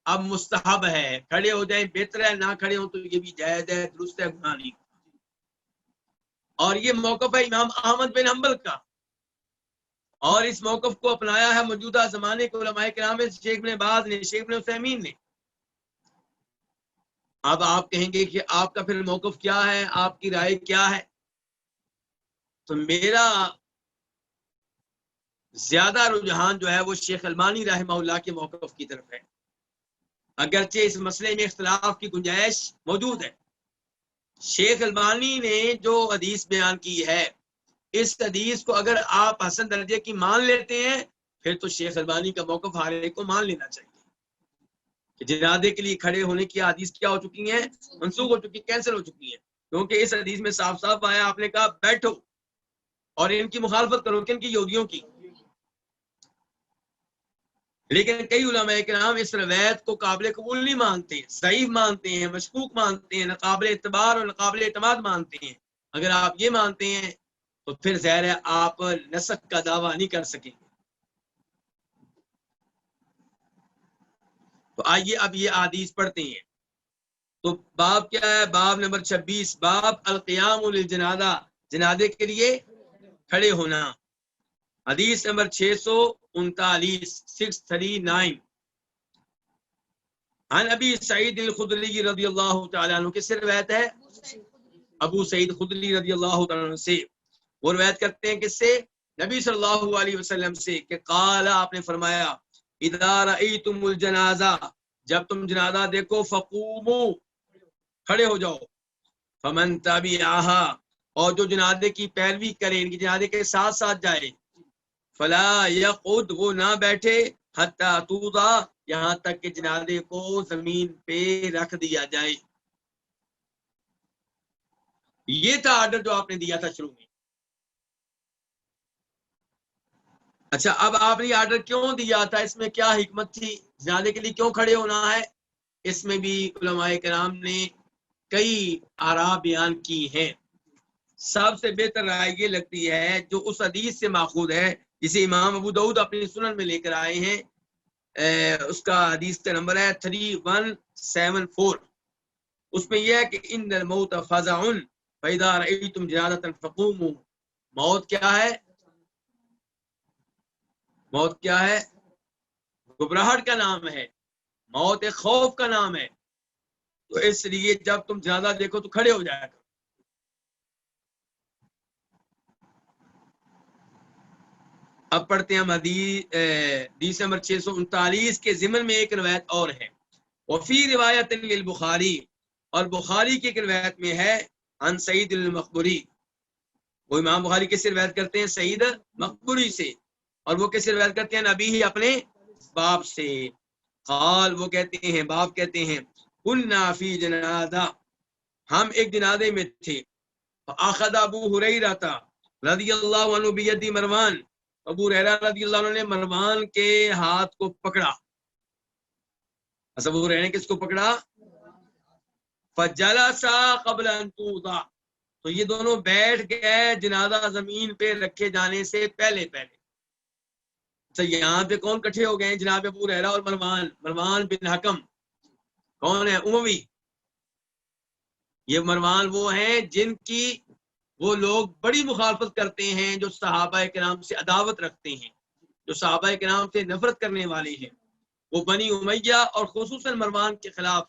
اب مستحب ہے۔ کھڑے ہو جائیں بہتر ہے، نہ کھڑے ہوں تو یہ بھی جائز ہے، درست ہے، گناہ نہیں۔ اور یہ موقف ہے امام احمد بن حنبل کا، اور اس موقف کو اپنایا ہے موجودہ زمانے کے علماء کرام میں شیخ ابن باز نے، شیخ ابن عثیمین نے۔ اب آپ کہیں گے کہ آپ کا پھر موقف کیا ہے، آپ کی رائے کیا ہے؟ تو میرا زیادہ رجحان جو ہے وہ شیخ البانی رحمہ اللہ کے موقف کی طرف ہے، اگرچہ اس مسئلے میں اختلاف کی گنجائش موجود ہے۔ شیخ البانی نے جو حدیث بیان کی ہے، اس حدیث کو اگر آپ حسن درجے کی مان لیتے ہیں پھر تو شیخ البانی کا موقف ہر ایک کو مان لینا چاہیے کہ جنازے کے لیے کھڑے ہونے کی حدیث کیا ہو چکی ہیں، منسوخ ہو چکی، کینسل ہو چکی ہیں، کیونکہ اس حدیث میں صاف صاف آیا، آپ نے کہا بیٹھو اور ان کی مخالفت کرو، کن کی؟ یہودیوں کی۔ لیکن کئی علماء کرام اس روایت کو قابل قبول نہیں مانتے، ضعیف مانتے ہیں، مشکوک مانتے ہیں، ناقابل اعتبار اور ناقابل اعتماد مانتے ہیں۔ اگر آپ یہ مانتے ہیں تو پھر ظاہر ہے آپ نسخ کا دعویٰ نہیں کر سکیں گے۔ تو آئیے اب یہ حدیث پڑھتے ہیں۔ تو باب کیا ہے؟ باب نمبر 26، باب القیام للجنازہ، جنازے کے لیے کھڑے ہونا۔ حدیث نمبر 639، 639، عن ابی سعید الخدری رضی اللہ تعالیٰ عنہ، کس سے روایت ہے؟ ابو سعید خدری رضی اللہ تعالیٰ عنہ سے۔ وہ روایت کرتے ہیں کس سے؟ نبی صلی اللہ علیہ وسلم سے کہ قال، آپ نے فرمایا اذا رأیتم الجنازہ، جب تم جنازہ دیکھو، فقومو، کھڑے ہو جاؤ، فمن تبعہا، اور جو جنازے کی پیروی کرے، ان کی جنازے کے ساتھ ساتھ جائے، فلا یقعد، وہ نہ بیٹھے، حتی توضع، یہاں تک کہ جنازے کو زمین پہ رکھ دیا جائے۔ یہ تھا آرڈر جو آپ نے دیا تھا شروع میں۔ اچھا، اب آپ نے آرڈر کیوں دیا تھا، اس میں کیا حکمت تھی، جنازے کے لیے کیوں کھڑے ہونا ہے؟ اس میں بھی علماء کرام نے کئی آراء بیان کی ہیں۔ سب سے بہتر رائے یہ لگتی ہے جو اس حدیث سے ماخوذ ہے جسے امام ابو داؤد اپنی سنن میں لے کر آئے ہیں، اس کا حدیث کا نمبر ہے 3174۔ اس میں یہ ہے کہ ان الموت فزع فاذا رأیتم جنازۃ فقوموا، موت کیا ہے؟ موت کیا ہے؟ گھبراہٹ کا نام ہے، موت ایک خوف کا نام ہے۔ تو اس لیے جب تم جنازہ دیکھو تو کھڑے ہو جایا کرو۔ اب پڑھتے ہیں ہم حدیث نمبر 639 کے ضمن میں ایک روایت اور ہے، وفی روایت للبخاری، اور بخاری کی ایک روایت میں ہے، عن سعید المقبری، وہ امام بخاری کس سے روایت کرتے ہیں؟ سعید مقبری سے، اور وہ کس سے روایت کرتے ہیں؟ نبی ہی، اپنے باپ سے۔ قال، وہ کہتے ہیں، باپ کہتے ہیں، کنا فی جنازہ، ہم ایک جنازے میں تھے، فاخذ ابو ہریرہ رضی اللہ عنہ بیدی مروان، ابو ہریرہ رضی اللہ عنہ نے مروان کے ہاتھ کو پکڑا۔ ابو ہریرہ نے کس کو پکڑا؟ فجلسا قبل ان توضع، تو یہ دونوں بیٹھ گئے جنازہ زمین پہ رکھے جانے سے پہلے پہلے۔ تو یہاں پہ کون کٹھے ہو گئے ہیں؟ جناب ابو ہریرہ اور مروان بن حکم. کون ہے؟ اموی. یہ مروان وہ ہیں جن کی وہ لوگ بڑی مخالفت کرتے ہیں، جو صحابہ کرام سے عداوت رکھتے ہیں، جو صحابہ کرام سے نفرت کرنے والے ہیں. وہ بنی امیہ اور خصوصاً مروان کے خلاف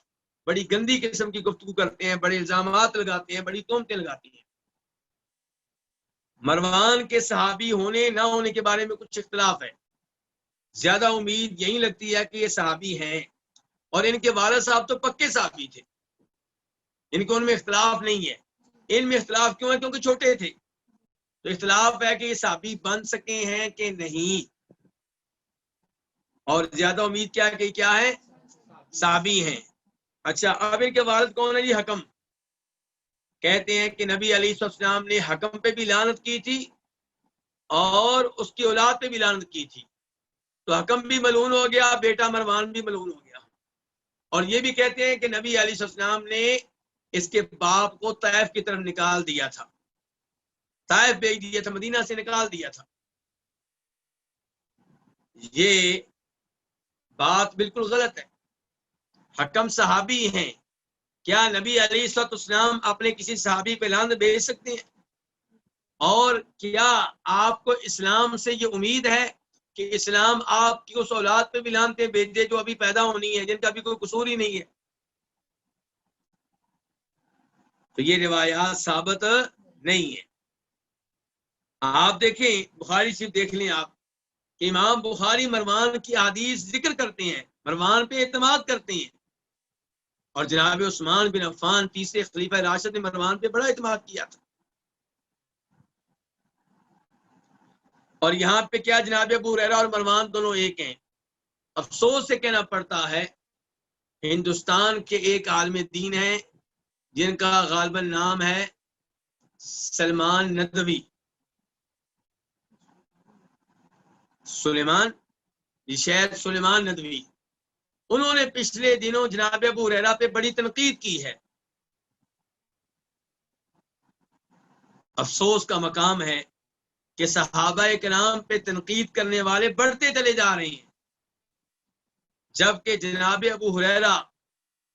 بڑی گندی قسم کی گفتگو کرتے ہیں، بڑے الزامات لگاتے ہیں، بڑی تہمتیں لگاتے ہیں. مروان کے صحابی ہونے نہ ہونے کے بارے میں کچھ اختلاف ہے. زیادہ امید یہی لگتی ہے کہ یہ صحابی ہیں، اور ان کے والد صاحب تو پکے صحابی تھے، ان میں اختلاف نہیں ہے. ان میں اختلاف کیوں ہے؟ کیونکہ چھوٹے تھے. تو اختلاف ہے کہ یہ صحابی بن سکے ہیں کہ نہیں. اور زیادہ امید کیا ہے کہ کیا ہے؟ صحابی ہیں. اچھا، اب ان کے والد کون ہے جی؟ حکم. کہتے ہیں کہ نبی علیہ السلام نے حکم پہ بھی لعنت کی تھی اور اس کی اولاد پہ بھی لعنت کی تھی. تو حکم بھی ملعون ہو گیا، بیٹا مروان بھی ملعون ہو گیا. اور یہ بھی کہتے ہیں کہ نبی علیہ السلام نے اس کے باپ کو طائف کی طرف نکال دیا تھا، طائف بھیج دیا تھا، مدینہ سے نکال دیا تھا. یہ بات بالکل غلط ہے. حکم صحابی ہیں. کیا نبی علیہ السلام اپنے کسی صحابی پہ لعنت بھیج سکتے ہیں؟ اور کیا آپ کو اسلام سے یہ امید ہے کہ اسلام آپ کی اس اولاد پہ بھی لعنتیں بھیج دے جو ابھی پیدا ہونی ہے، جن کا ابھی کوئی قصور ہی نہیں ہے؟ تو یہ روایات ثابت نہیں ہے. آپ دیکھیں بخاری شریف دیکھ لیں آپ کہ امام بخاری مروان کی حدیث ذکر کرتے ہیں، مروان پہ اعتماد کرتے ہیں. اور جناب عثمان بن عفان تیسرے خلیفہ راشد نے مروان پہ بڑا اعتماد کیا تھا. اور یہاں پہ کیا جناب ابو ہریرہ اور مروان دونوں ایک ہیں. افسوس سے کہنا پڑتا ہے ہندوستان کے ایک عالم دین ہیں جن کا غالباً نام ہے سلمان ندوی، سلیمان، شیخ سلیمان ندوی. انہوں نے پچھلے دنوں جناب ابو ہریرہ پہ بڑی تنقید کی ہے. افسوس کا مقام ہے کہ صحابہ کرام پہ تنقید کرنے والے بڑھتے چلے جا رہے ہیں، جبکہ جناب ابو ہریرہ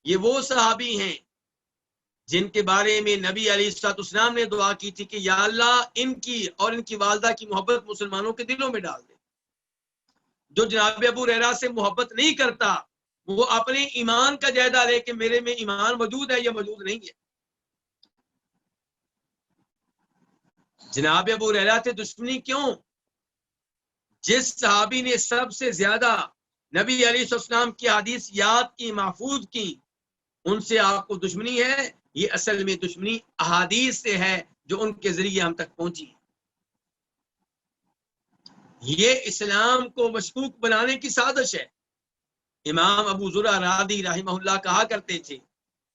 یہ وہ صحابی ہیں جن کے بارے میں نبی علیہ السلام نے دعا کی تھی کہ یا اللہ ان کی اور ان کی والدہ کی محبت مسلمانوں کے دلوں میں ڈال دے. جو جناب ابو ہریرہ سے محبت نہیں کرتا وہ اپنے ایمان کا جائزہ لے کہ میرے میں ایمان موجود ہے یا موجود نہیں ہے. جناب ابو ہریرہ سے دشمنی کیوں؟ جس صحابی نے سب سے زیادہ نبی علیہ السلام کی حدیث یاد کی، محفوظ کی، ان سے آپ کو دشمنی ہے. یہ اصل میں دشمنی احادیث سے ہے جو ان کے ذریعے ہم تک پہنچی ہے. یہ اسلام کو مشکوک بنانے کی سازش ہے. امام ابو زرع رادی رحمہ اللہ کہا کرتے تھے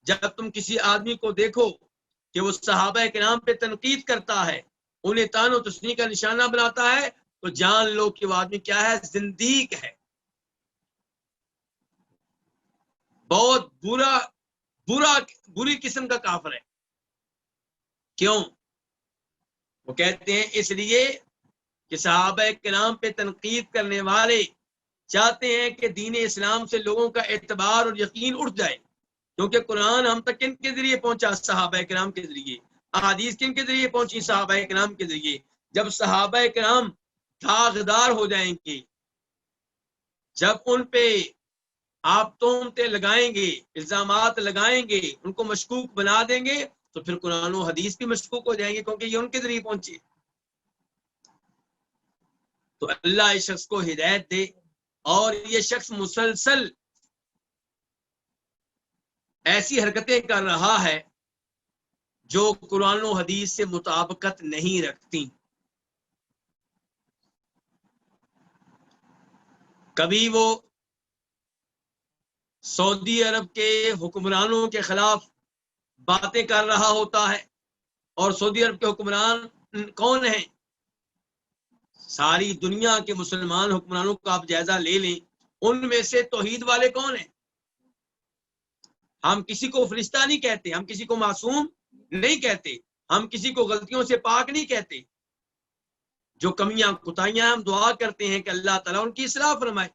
جب تم کسی آدمی کو دیکھو کہ وہ صحابہ کرام پہ تنقید کرتا ہے، انہیں طعن و تشنیع کا نشانہ بناتا ہے، تو جان لو کہ وہ آدمی کیا ہے؟ زندیق ہے، بہت بری قسم کا کافر ہے. کیوں؟ وہ کہتے ہیں اس لیے کہ صحابہ کرام پہ تنقید کرنے والے چاہتے ہیں کہ دین اسلام سے لوگوں کا اعتبار اور یقین اٹھ جائے، کیونکہ قرآن ہم تک کن کے ذریعے پہنچا؟ صحابہ کرام کے ذریعے. احادیث کن کے ذریعے پہنچی؟ صحابہ کرام کے ذریعے. جب صحابہ کرام داغدار ہو جائیں گے، جب ان پہ آپ تہمتیں لگائیں گے، الزامات لگائیں گے، ان کو مشکوک بنا دیں گے، تو پھر قرآن و حدیث بھی مشکوک ہو جائیں گے، کیونکہ یہ ان کے ذریعے پہنچے. تو اللہ اس شخص کو ہدایت دے. اور یہ شخص مسلسل ایسی حرکتیں کر رہا ہے جو قرآن و حدیث سے مطابقت نہیں رکھتی. کبھی وہ سعودی عرب کے حکمرانوں کے خلاف باتیں کر رہا ہوتا ہے. اور سعودی عرب کے حکمران کون ہیں؟ ساری دنیا کے مسلمان حکمرانوں کا آپ جائزہ لے لیں، ان میں سے توحید والے کون ہیں؟ ہم کسی کو فرشتہ نہیں کہتے، ہم کسی کو معصوم نہیں کہتے، ہم کسی کو غلطیوں سے پاک نہیں کہتے. جو کمیاں کوتاہیاں ہم دعا کرتے ہیں کہ اللہ تعالیٰ ان کی اصلاح فرمائے.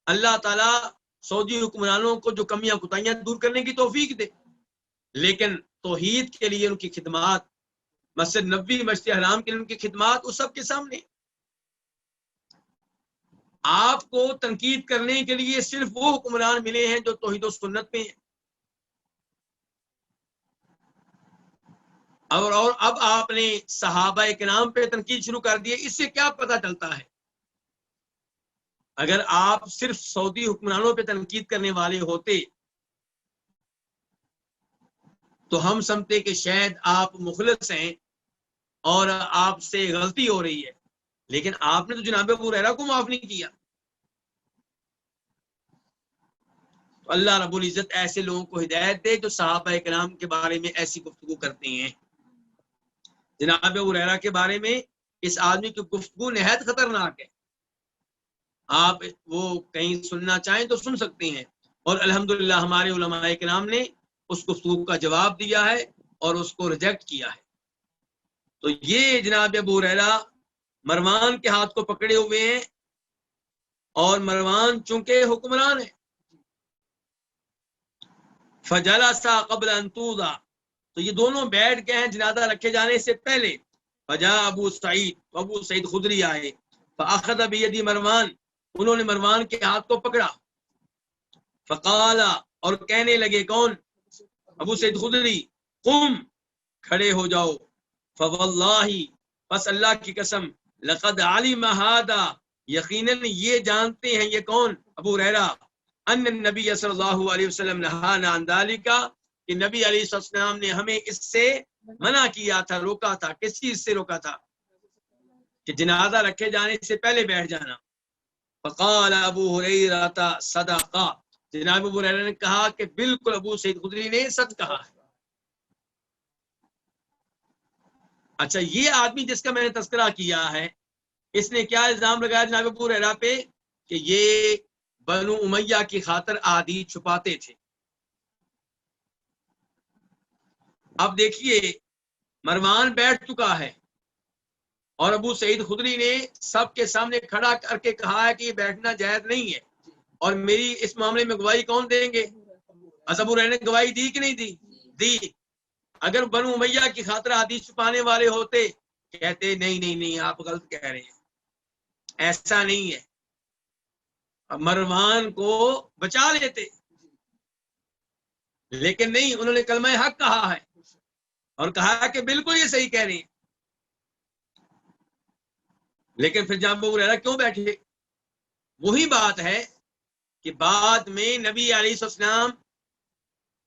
اللہ تعالیٰ سعودی حکمرانوں کو جو کمیاں کوتاہیاں دور کرنے کی توفیق دے. لیکن توحید کے لیے ان کی خدمات، مسجد نبوی، مسجد حرام کے لیے ان کی خدمات اس سب کے سامنے. آپ کو تنقید کرنے کے لیے صرف وہ حکمران ملے ہیں جو توحید و سنت پہ ہیں. اور اب آپ نے صحابہ کرام پہ تنقید شروع کر دی ہے. اس سے کیا پتہ چلتا ہے؟ اگر آپ صرف سعودی حکمرانوں پہ تنقید کرنے والے ہوتے تو ہم سمجھتے کہ شاید آپ مخلص ہیں اور آپ سے غلطی ہو رہی ہے. لیکن آپ نے تو جناب ابو ہریرہ کو معاف نہیں کیا. تو اللہ رب العزت ایسے لوگوں کو ہدایت دے جو صحابہ کرام کے بارے میں ایسی گفتگو کرتے ہیں. جناب ابو ہریرہ کے بارے میں اس آدمی کی گفتگو نہایت خطرناک ہے. آپ وہ کہیں سننا چاہیں تو سن سکتے ہیں. اور الحمدللہ ہمارے علماء کرام نے اس گفتگو کا جواب دیا ہے اور اس کو ریجیکٹ کیا ہے. تو یہ جناب ابو ہریرہ مروان کے ہاتھ کو پکڑے ہوئے ہیں اور مروان چونکہ حکمران ہے. فجلسا قبل ان توضع، تو یہ دونوں بیٹھ گئے ہیں جنازہ رکھے جانے سے پہلے. فجاء ابو سعید خدری آئے. فاخذ بید مروان، انہوں نے مروان کے ہاتھ کو پکڑا. فقال، اور کہنے لگے، کون؟ ابو سعید خدری، قم، کھڑے ہو جاؤ. فواللہ، پس اللہ کی قسم، لقد علم هذا، یقیناً یہ جانتے ہیں، یہ کون؟ ابو ہریرہ، ان النبی صلی اللہ علیہ وسلم نہانا عن ذلک، کہ نبی علیہ السلام نے ہمیں اس سے منع کیا تھا، روکا تھا. کس چیز سے روکا تھا؟ کہ جنازہ رکھے جانے سے پہلے بیٹھ جانا. فقال ابو ہریرہ صدقہ، جناب ابو ہریرہ نے کہا کہ بالکل ابو سعید خدری نے سچ کہا ہے. اچھا، یہ آدمی جس کا میں نے تذکرہ کیا ہے، اس نے کیا الزام لگایا جناب ابو ہریرہ پہ؟ کہ یہ بنو امیہ کی خاطر احادیث چھپاتے تھے. اب دیکھیے، مروان بیٹھ چکا ہے اور ابو سعید خدری نے سب کے سامنے کھڑا کر کے کہا ہے کہ یہ بیٹھنا جائز نہیں ہے. اور میری اس معاملے میں گواہی کون دیں گے؟ ابو ہریرہ نے گواہی دی کہ نہیں دی؟ دی. اگر بنو امیہ کی خاطر حدیث چھپانے والے ہوتے، کہتے نہیں نہیں نہیں، آپ غلط کہہ رہے ہیں، ایسا نہیں ہے، مروان کو بچا لیتے. لیکن نہیں، انہوں نے کلمہ حق کہا ہے اور کہا کہ بالکل یہ صحیح کہہ رہے ہیں. لیکن پھر جب ابو ہریرہ کیوں بیٹھے؟ وہی بات ہے کہ بعد میں نبی علیہ السلام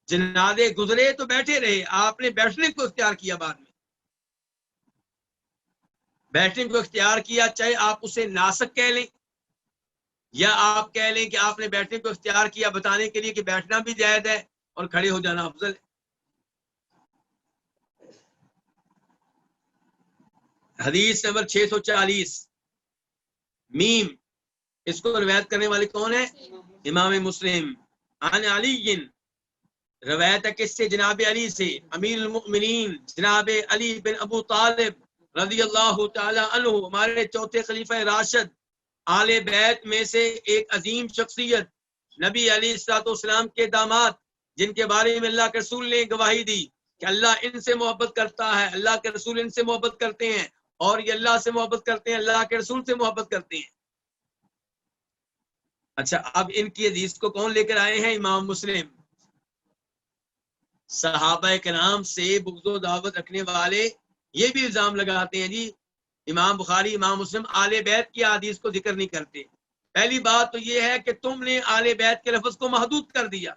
جنازے گزرے تو بیٹھے رہے، آپ نے بیٹھنے کو اختیار کیا. بعد میں بیٹھنے کو اختیار کیا، چاہے آپ اسے ناسک کہہ لیں یا آپ کہہ لیں کہ آپ نے بیٹھنے کو اختیار کیا بتانے کے لیے کہ بیٹھنا بھی جائز ہے اور کھڑے ہو جانا افضل ہے. حدیث نمبر 640 میم، اس کو روایت کرنے والے کون ہیں؟ امام مسلم. عن علی، روایت ہے کس سے؟ جناب علی سے. امیر المؤمنین جناب علی بن ابو طالب رضی اللہ تعالی عنہ، ہمارے چوتھے خلیفہ راشد، آل بیت میں سے ایک عظیم شخصیت، نبی علیہ الصلوۃ والسلام کے داماد، جن کے بارے میں اللہ کے رسول نے گواہی دی کہ اللہ ان سے محبت کرتا ہے، اللہ کے رسول ان سے محبت کرتے ہیں، اور یہ اللہ سے محبت کرتے ہیں، اللہ کے رسول سے محبت کرتے ہیں. اچھا، اب ان کی حدیث کو کون لے کر آئے ہیں؟ امام مسلم. صحابہ کرام سے بغض و دعوت رکھنے والے یہ بھی الزام لگاتے ہیں، جی امام بخاری، امام مسلم آل بیت کی حدیث کو ذکر نہیں کرتے. پہلی بات تو یہ ہے کہ تم نے آل بیت کے لفظ کو محدود کر دیا.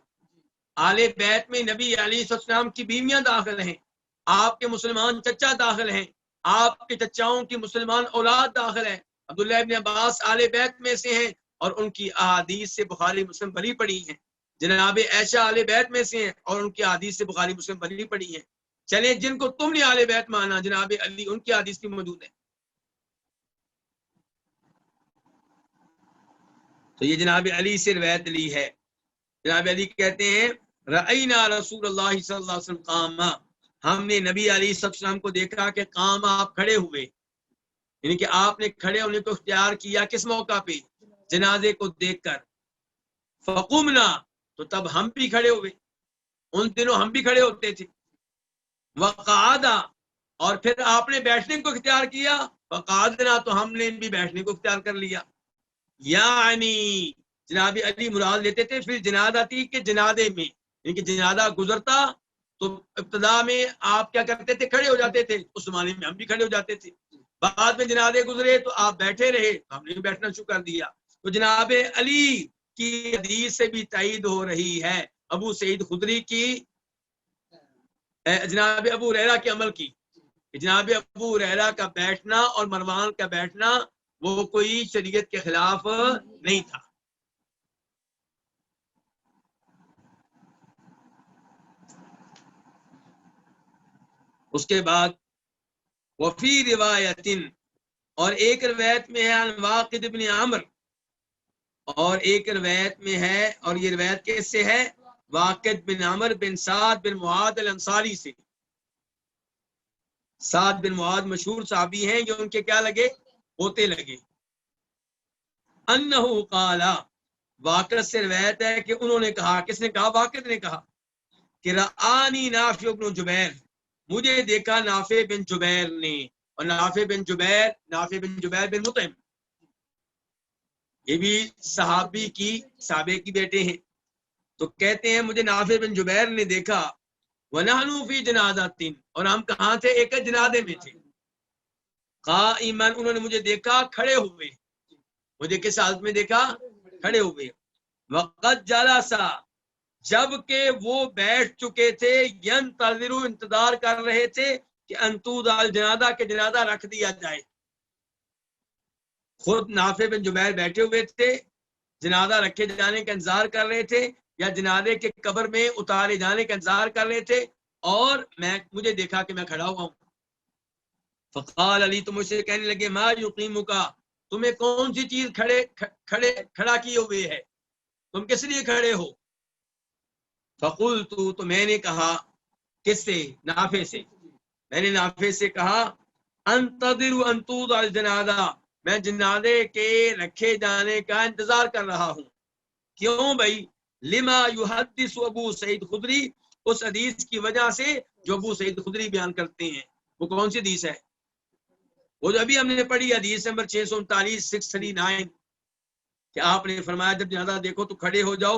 آل بیت میں نبی علیہ السلام کی بیویاں داخل ہیں، آپ کے مسلمان چچا داخل ہیں، آپ کے چچاؤں کی مسلمان اولاد داخل ہیں. عبداللہ ابن عباس آل بیت میں سے ہیں اور ان کی احادیث سے بخاری مسلم بھری پڑی ہیں. جناب عائشہ آل بیت میں سے ہیں اور ان کی حدیث سے بخاری مسلم بھری پڑی ہیں. چلے جن کو تم نے آل بیت مانا، جناب علی، ان کی حدیث بھی موجود ہے. تو یہ جناب علی سے روایت لی ہے. جناب علی کہتے ہیں، رأینا رسول اللہ صلی اللہ علیہ وسلم قاما، ہم نے نبی علیہ السلام کو دیکھا کہ قام، آپ کھڑے ہوئے. یعنی کہ آپ نے کھڑے ہونے کو اختیار کیا کس موقع پہ؟ جنازے کو دیکھ کر. فقمنا، تو تب ہم بھی کھڑے ہوئے، ان دنوں ہم بھی کھڑے ہوتے تھے. وقعدا، اور پھر آپ نے بیٹھنے کو اختیار کیا. وقعدنا، تو ہم نے بھی بیٹھنے کو اختیار کر لیا. یعنی جناب علی مراد لیتے تھے پھر جنازہ تھی کہ جنازے میں، یعنی کہ جنازہ گزرتا تو ابتدا میں آپ کیا کرتے تھے؟ کھڑے ہو جاتے تھے. اس زمانے میں ہم بھی کھڑے ہو جاتے تھے. بعد میں جنازے گزرے تو آپ بیٹھے رہے، ہم نے بھی بیٹھنا شروع کر دیا. تو جناب علی کی حدیث سے بھی تائید ہو رہی ہے ابو سعید خدری کی، جناب ابو ہریرہ کے عمل کی. جناب ابو ہریرہ کا بیٹھنا اور مروان کا بیٹھنا وہ کوئی شریعت کے خلاف نہیں تھا. اس کے بعد وفی روایت، اور ایک روایت میں ہے واقد ابن عامر، اور ایک روایت میں ہے، اور یہ روایت کس سے ہے؟ واقد بن عامر بن سعد بن معاذ الانصاری سے. سعد بن معاذ مشہور صحابی ہیں، جو ان کے کیا لگے؟ ہوتے لگے. انہ قال، واقد سے روایت ہے کہ انہوں نے کہا. کس نے کہا؟ واقد نے کہا کہ رآنی نافع بن جبیر، مجھے دیکھا نافع بن جبیر نے. اور نافع بن جبیر بن مطعم، یہ بھی صحابے کی بیٹے ہیں. تو کہتے ہیں مجھے نافع بن جبیر نے دیکھا. وَنَحْنُ فِي جَنَازَةٍ، اور ہم کہاں تھے؟ ایک جنازے میں تھے. قائما، انہوں نے مجھے دیکھا کھڑے ہوئے. مجھے کس حالت میں دیکھا؟ کھڑے ہوئے. وقد جلسا، جب کہ وہ بیٹھ چکے تھے. ینتظر، انتظار کر رہے تھے کہ انتوضع الجنازہ، کہ جنازہ رکھ دیا جائے. خود نافع بن جبیر بیٹھے ہوئے تھے، جنازہ رکھے جانے کا انتظار کر رہے تھے، یا جنازے کے قبر میں اتارے جانے کا انتظار کر رہے تھے، اور مجھے دیکھا کہ میں کھڑا ہوا ہوں. فقال علی، تو مجھ سے کہنے لگے ما یقیمک، تمہیں کون سی چیز کھڑا کیے ہوئے ہے؟ تم کس لیے کھڑے ہو؟ فقلت، تو میں نے کہا. کس سے؟ نافع سے. میں نے نافع سے کہا انتظر ان توضع الجنازہ، میں جنازے کے رکھے جانے کا انتظار کر رہا ہوں. کیوں بھائی؟ لما یحدث ابو سعید خدری، اس حدیث کی وجہ سے جو ابو سعید خدری بیان کرتے ہیں. وہ کون سی حدیث ہے؟ وہ جو ابھی ہم نے پڑھی، حدیث نمبر 639 639، کہ آپ نے فرمایا جب جنازہ دیکھو تو کھڑے ہو جاؤ،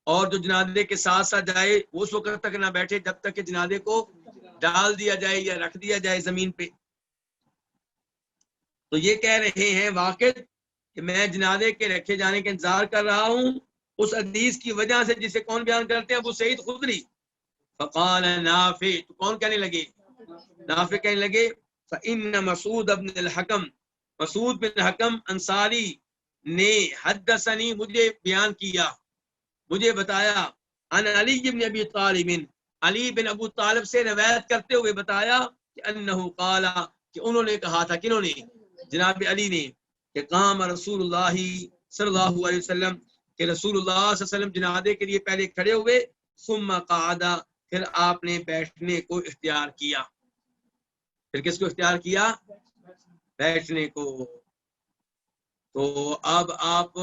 اور جو جنازے کے ساتھ ساتھ جائے وہ اس وقت تک نہ بیٹھے جب تک کہ جنازے کو ڈال دیا جائے یا رکھ دیا جائے زمین پہ. تو یہ کہہ رہے ہیں واقع کہ میں جنازے کے رکھے جانے کا انتظار کر رہا ہوں اس حدیث کی وجہ سے جسے کون بیان کرتے ہیں؟ ابو سعید خدری. فقال نافع، تو کون کہنے لگے؟ نافع کہنے لگے فإن مسعود بن الحکم، مسعود بن حکم انصاری نے حدثنی، مجھے بیان کیا، مجھے بتایا، ان علی بن ابی طالب، علی بن ابو طالب سے روایت کرتے ہوئے بتایا کہ انہ قال، کہ انہوں نے کہا تھا. کنہوں نے؟ جناب علی نے. کہ قام رسول اللہ صلی اللہ علیہ وسلم، کہ رسول اللہ صلی اللہ علیہ وسلم جنازے کے لیے پہلے کھڑے ہوئے. ثم قعد، پھر آپ نے بیٹھنے کو اختیار کیا. پھر کس کو اختیار کیا؟ بیٹھنے کو. تو اب آپ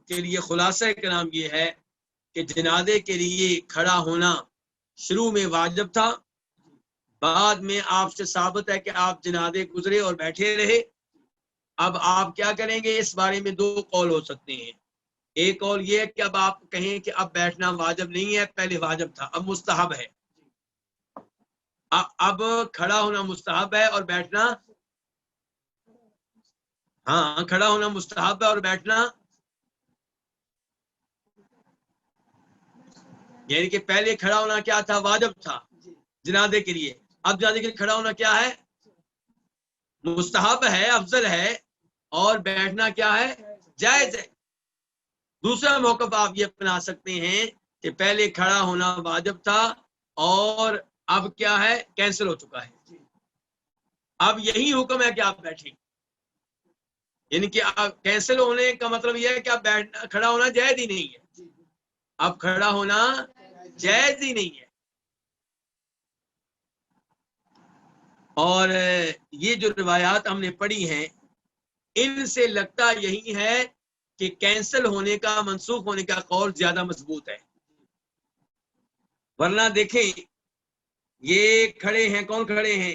کے لیے خلاصہ کلام یہ ہے کہ جنازے کے لیے کھڑا ہونا شروع میں واجب تھا، بعد میں آپ سے ثابت ہے کہ آپ جنازے گزرے اور بیٹھے رہے. اب آپ کیا کریں گے؟ اس بارے میں دو قول ہو سکتے ہیں. ایک قول یہ ہے کہ اب آپ کہیں کہ اب بیٹھنا واجب نہیں ہے، پہلے واجب تھا، اب مستحب ہے. اب کھڑا ہونا مستحب ہے اور بیٹھنا، ہاں کھڑا ہونا مستحب ہے اور بیٹھنا، یعنی کہ پہلے کھڑا ہونا کیا تھا؟ واجب تھا جنازے کے لیے. اب جنازے کے لیے کھڑا ہونا کیا ہے؟ مستحب ہے، افضل ہے، اور بیٹھنا کیا ہے؟ جائز ہے. دوسرا موقف آپ یہ اپنا سکتے ہیں کہ پہلے کھڑا ہونا واجب تھا اور اب کیا ہے؟ کینسل ہو چکا ہے. اب یہی حکم ہے کہ آپ بیٹھیں، یعنی کہ کینسل ہونے کا مطلب یہ ہے کہ اب کھڑا ہونا جائز ہی نہیں ہے. اب کھڑا ہونا جائز ہی نہیں ہے. اور یہ جو روایات ہم نے پڑھی ہیں ان سے لگتا یہی ہے کہ کینسل ہونے کا، منسوخ ہونے کا قول زیادہ مضبوط ہے، ورنہ دیکھیں یہ کھڑے ہیں، کون کھڑے ہیں؟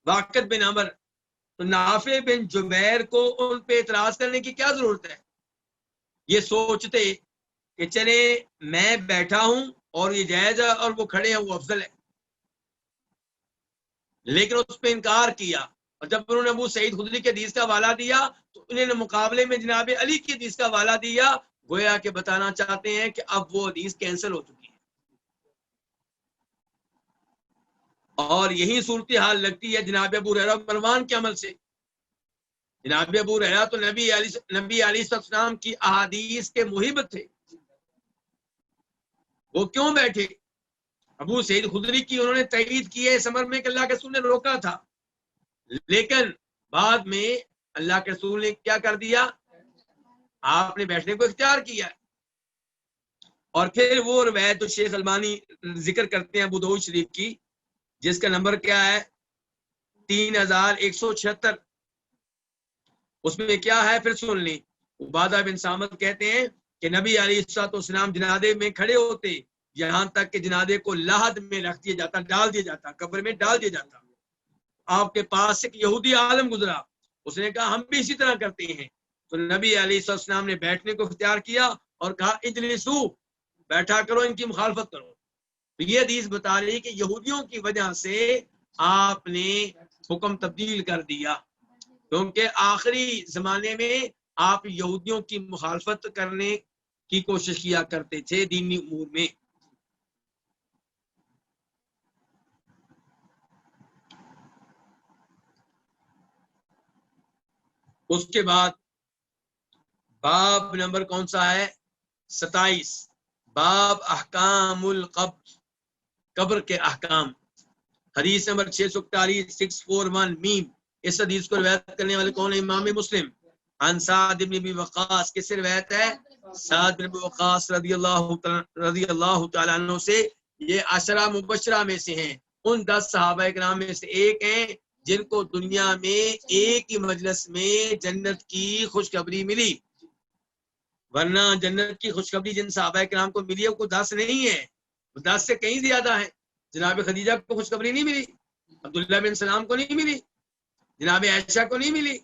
واقد بن عمر، تو نافع بن جبیر کو ان پہ اعتراض کرنے کی کیا ضرورت ہے؟ یہ سوچتے کہ چلے میں بیٹھا ہوں اور یہ جائز ہے اور وہ کھڑے ہیں وہ افضل ہے، لیکن اس پہ انکار کیا، اور جب انہوں نے ابو سعید خدری کے حدیث کا حوالہ دیا تو انہوں نے مقابلے میں جناب علی کی حدیث کا حوالہ دیا، گویا کہ بتانا چاہتے ہیں کہ اب وہ حدیث کینسل ہو چکی ہے۔ اور یہی صورتحال لگتی ہے جناب ابو ہریرہ مروان کے عمل سے۔ جناب ابو ہریرہ تو نبی علیہ السلام کی احادیث کے محب تھے، وہ کیوں بیٹھے؟ ابو سعید خدری کی انہوں نے تائید کی ہے اس امر میں کہ اللہ کے رسول نے روکا تھا، لیکن بعد میں اللہ کے رسول نے کیا کر دیا؟ آپ نے بیٹھنے کو اختیار کیا۔ اور پھر وہ روایت جو شیخ البانی ذکر کرتے ہیں ابو داؤد شریف کی، جس کا نمبر کیا ہے 3176، اس میں کیا ہے پھر سن لیں۔ عبادہ بن سامت کہتے ہیں کہ نبی علیہ السلام جنازے میں کھڑے ہوتے یہاں تک کہ جنازے کو لحد میں رکھ دیا جاتا، ڈال دیا جاتا، قبر میں ڈال دیا جاتا۔ آپ کے پاس ایک یہودی عالم گزرا، اس نے کہا ہم بھی اسی طرح کرتے ہیں، تو نبی علیہ السلام نے بیٹھنے کو اختیار کیا اور کہا اجلسو، بیٹھا کرو، ان کی مخالفت کرو۔ تو یہ حدیث بتا رہی کہ یہودیوں کی وجہ سے آپ نے حکم تبدیل کر دیا، کیونکہ آخری زمانے میں آپ یہودیوں کی مخالفت کرنے کی کوشش کیا کرتے تھے دینی امور میں۔ اس کے بعد باب نمبر کون سا ہے؟ 27، باب احکام القبر، قبر کے احکام۔ حدیث نمبر 641 میم۔ اس حدیث کو روایت کرنے والے کون ہیں؟ امام مسلم۔ عن سعد بن ابی وقاص، کس سے روایت ہے؟ سعد بن ابی وقاص رضی اللہ تعالیٰ عنہ سے۔ یہ عشرہ مبشرہ میں سے ہیں، ان 10 صحابہ کرام میں سے ایک ہیں جن کو دنیا میں ایک ہی مجلس میں جنت کی خوشخبری ملی، ورنہ جنت کی خوشخبری جن صحابہ کرام کو ملی ہے وہ 10 نہیں ہے، وہ 10 سے کہیں زیادہ ہیں۔ جناب خدیجہ کو خوشخبری نہیں ملی، عبداللہ بن سلام کو نہیں ملی، جناب عائشہ کو نہیں ملی،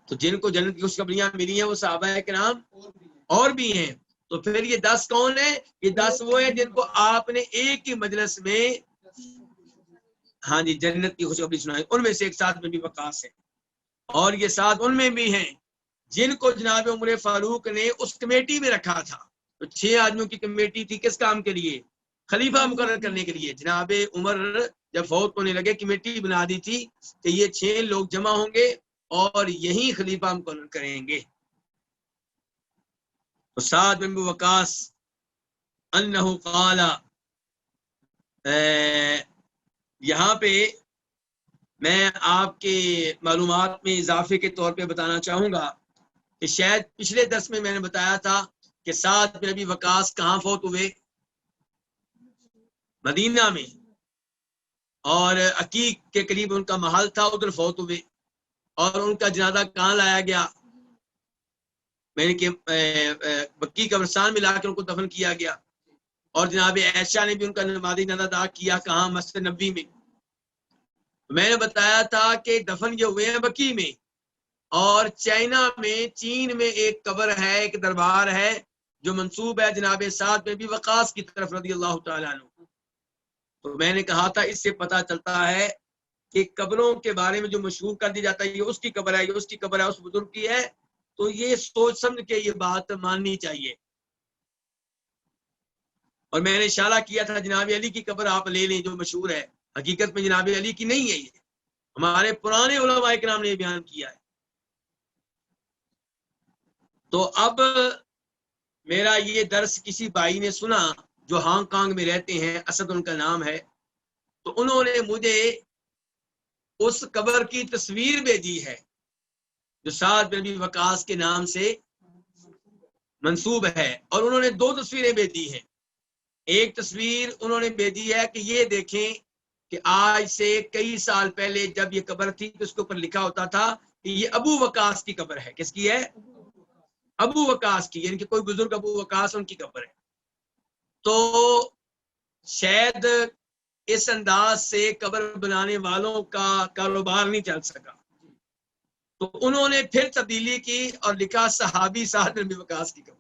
تو جن کو جنت کی خوشخبریاں ملی ہیں وہ صحابہ کرام اور بھی ہیں۔ تو پھر یہ 10 کون ہیں؟ یہ 10 وہ ہیں جن کو آپ نے ایک ہی مجلس میں ہاں جی جنت کی خوشخبری سنائی، ان میں سے ایک سعد بن ابی وقاص ہے۔ اور یہ ساتھ ان میں بھی ہیں جن کو جناب عمر فاروق نے اس کمیٹی میں رکھا تھا، تو 6 آدمیوں کی کمیٹی تھی، کس کام کے لیے؟ خلیفہ مقرر کرنے کے لیے۔ جناب عمر جب فوت ہونے لگے کمیٹی بنا دی تھی کہ یہ 6 لوگ جمع ہوں گے اور یہی خلیفہ مقرر کریں گے۔ سعد بن وقاص انہ قال، یہاں پہ میں آپ کے معلومات میں اضافے کے طور پہ بتانا چاہوں گا کہ شاید پچھلے درس میں نے بتایا تھا کہ سعد بن ابی وقاص کہاں فوت ہوئے؟ مدینہ میں، اور عقیق کے قریب ان کا محل تھا، ادھر فوت ہوئے، اور ان کا جنازہ کہاں لایا گیا؟ میں نے کہ بقی قبرستان میں لا کے ان کو دفن کیا گیا، اور جناب عائشہ نے بھی ان کا نمازی جنازہ ادا کیا، کہاں؟ مسجد نبوی میں۔ میں نے بتایا تھا کہ دفن یہ ہوئے ہیں بقی میں، اور چائنا میں، چین میں ایک قبر ہے، ایک دربار ہے جو منسوب ہے جناب سعد بن ابی وقاص کی طرف رضی اللہ تعالیٰ عنہ۔ تو میں نے کہا تھا اس سے پتہ چلتا ہے کہ قبروں کے بارے میں جو مشہور کر دی جاتا ہے یہ اس کی قبر ہے، یہ اس کی قبر ہے، اس بزرگ کی ہے، تو یہ سوچ سمجھ کے یہ بات ماننی چاہیے۔ اور میں نے اشارہ کیا تھا جناب علی کی قبر آپ لے لیں جو مشہور ہے، حقیقت میں جناب علی کی نہیں ہے، یہ ہمارے پرانے علماء کرام نے بیان کیا ہے۔ تو اب میرا یہ درس کسی بھائی نے سنا جو ہانگ کانگ میں رہتے ہیں، اسد ان کا نام ہے، تو انہوں نے مجھے اس قبر کی تصویر بھیجی ہے جو سعد بن ابی وقاص کے نام سے منسوب ہے، اور انہوں نے 2 تصویریں بھیجی ہیں۔ ایک تصویر انہوں نے بھیجی ہے کہ یہ دیکھیں کہ آج سے کئی سال پہلے جب یہ قبر تھی تو اس کے اوپر لکھا ہوتا تھا کہ یہ ابو وقاص کی قبر ہے. کس کی ہے؟ ابو وقاص کی، یعنی کہ کوئی بزرگ ابو وقاص ان کی قبر ہے. تو شاید اس انداز سے قبر بنانے والوں کا کاروبار نہیں چل سکا، تو انہوں نے پھر تبدیلی کی اور لکھا صحابی سعد بن وقاص کی قبر.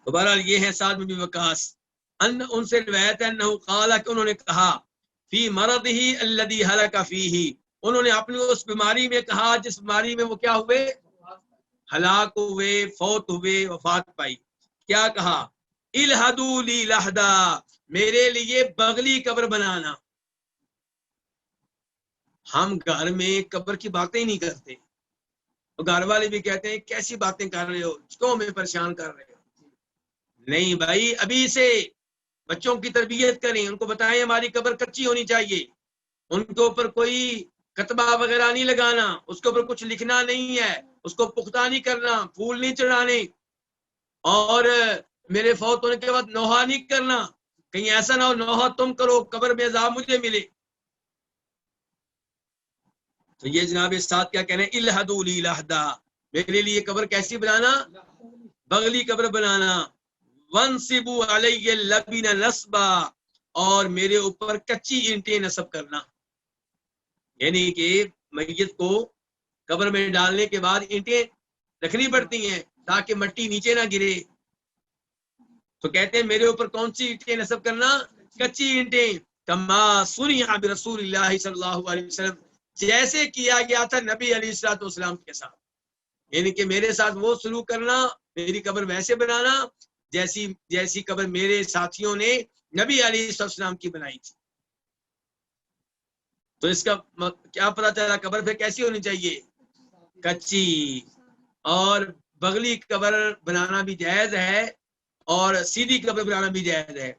تو بہرحال یہ ہے سعد بن وقاص. ان سے روایت ہے انہو قال کہ انہوں نے کہا فی مرضه الذي هلك فيه، انہوں نے اپنی اس بیماری میں کہا جس بیماری میں وہ کیا ہوئے؟ ہلاک ہوئے، فوت ہوئے، وفات پائی. کیا کہا؟ الہدوا لی لحدا، میرے لیے بغلی قبر بنانا. ہم گھر میں قبر کی باتیں نہیں کرتے، گھر والے بھی کہتے ہیں کیسی باتیں کر رہے ہو، کیوں ہمیں پریشان کر رہے ہو. نہیں بھائی، ابھی سے بچوں کی تربیت کریں، ان کو بتائیں ہماری قبر کچی ہونی چاہیے، ان کے اوپر کوئی کتبہ وغیرہ نہیں لگانا، اس کے اوپر کچھ لکھنا نہیں ہے، اس کو پختہ نہیں کرنا، پھول نہیں چڑھانے، اور میرے فوت ہونے کے بعد نوحہ نہیں کرنا. کہیں ایسا نہ ہو نوحہ تم کرو، قبر میں عذاب مجھے ملے. تو یہ جناب ساتھ کیا کہہ رہے ہیں؟ الہدوا لی لحدا، میرے لیے قبر کیسی بنانا؟ بغلی قبر بنانا. وانصبوا علی اللبن نصبا، اور میرے اوپر کچی اینٹیں نصب کرنا. یعنی کہ میت کو قبر میں ڈالنے کے بعد اینٹیں رکھنی پڑتی ہیں تاکہ مٹی نیچے نہ گرے. تو کہتے ہیں میرے اوپر کون سی اینٹیں نصب کرنا؟ کچی اینٹیں. کما صنع برسول اللہ صلی اللہ علیہ وسلم، جیسے کیا گیا تھا نبی علیہ الصلوۃ والسلام کے ساتھ. یعنی کہ میرے ساتھ وہ سلوک کرنا، میری قبر ویسے بنانا جیسی قبر میرے ساتھیوں نے نبی علیہ السلام کی بنائی تھی. تو اس کا کیا پتہ چلا قبر پھر کیسی ہونی چاہیے؟ کچی. اور بغلی قبر بنانا بھی جائز ہے اور سیدھی قبر بنانا بھی جائز ہے،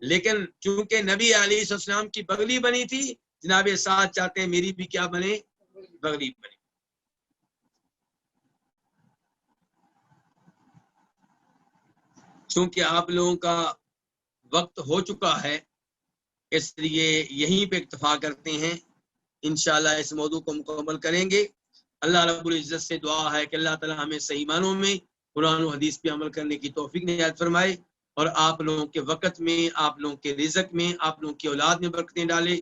لیکن چونکہ نبی علیہ السلام کی بغلی بنی تھی، جناب ساتھ چاہتے ہیں میری بھی کیا بنے؟ بغلی بنے. چونکہ آپ لوگوں کا وقت ہو چکا ہے، اس لیے یہیں پہ اکتفا کرتے ہیں. انشاءاللہ اس موضوع کو مکمل کریں گے. اللہ رب العزت سے دعا ہے کہ اللہ تعالی ہمیں صحیح معنوں میں قرآن و حدیث پہ عمل کرنے کی توفیق عنایت فرمائے، اور آپ لوگوں کے وقت میں، آپ لوگوں کے رزق میں، آپ لوگوں کی اولاد میں برکتیں ڈالے،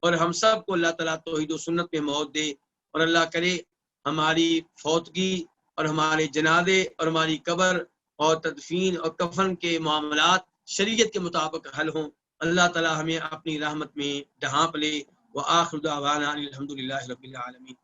اور ہم سب کو اللہ تعالیٰ توحید و سنت میں موت دے. اور اللہ کرے ہماری فوتگی اور ہمارے جنازے اور ہماری قبر اور تدفین اور کفن کے معاملات شریعت کے مطابق حل ہوں. اللہ تعالیٰ ہمیں اپنی رحمت میں ڈھانپ لے. وآخر دعوانا الحمدللہ رب العالمین.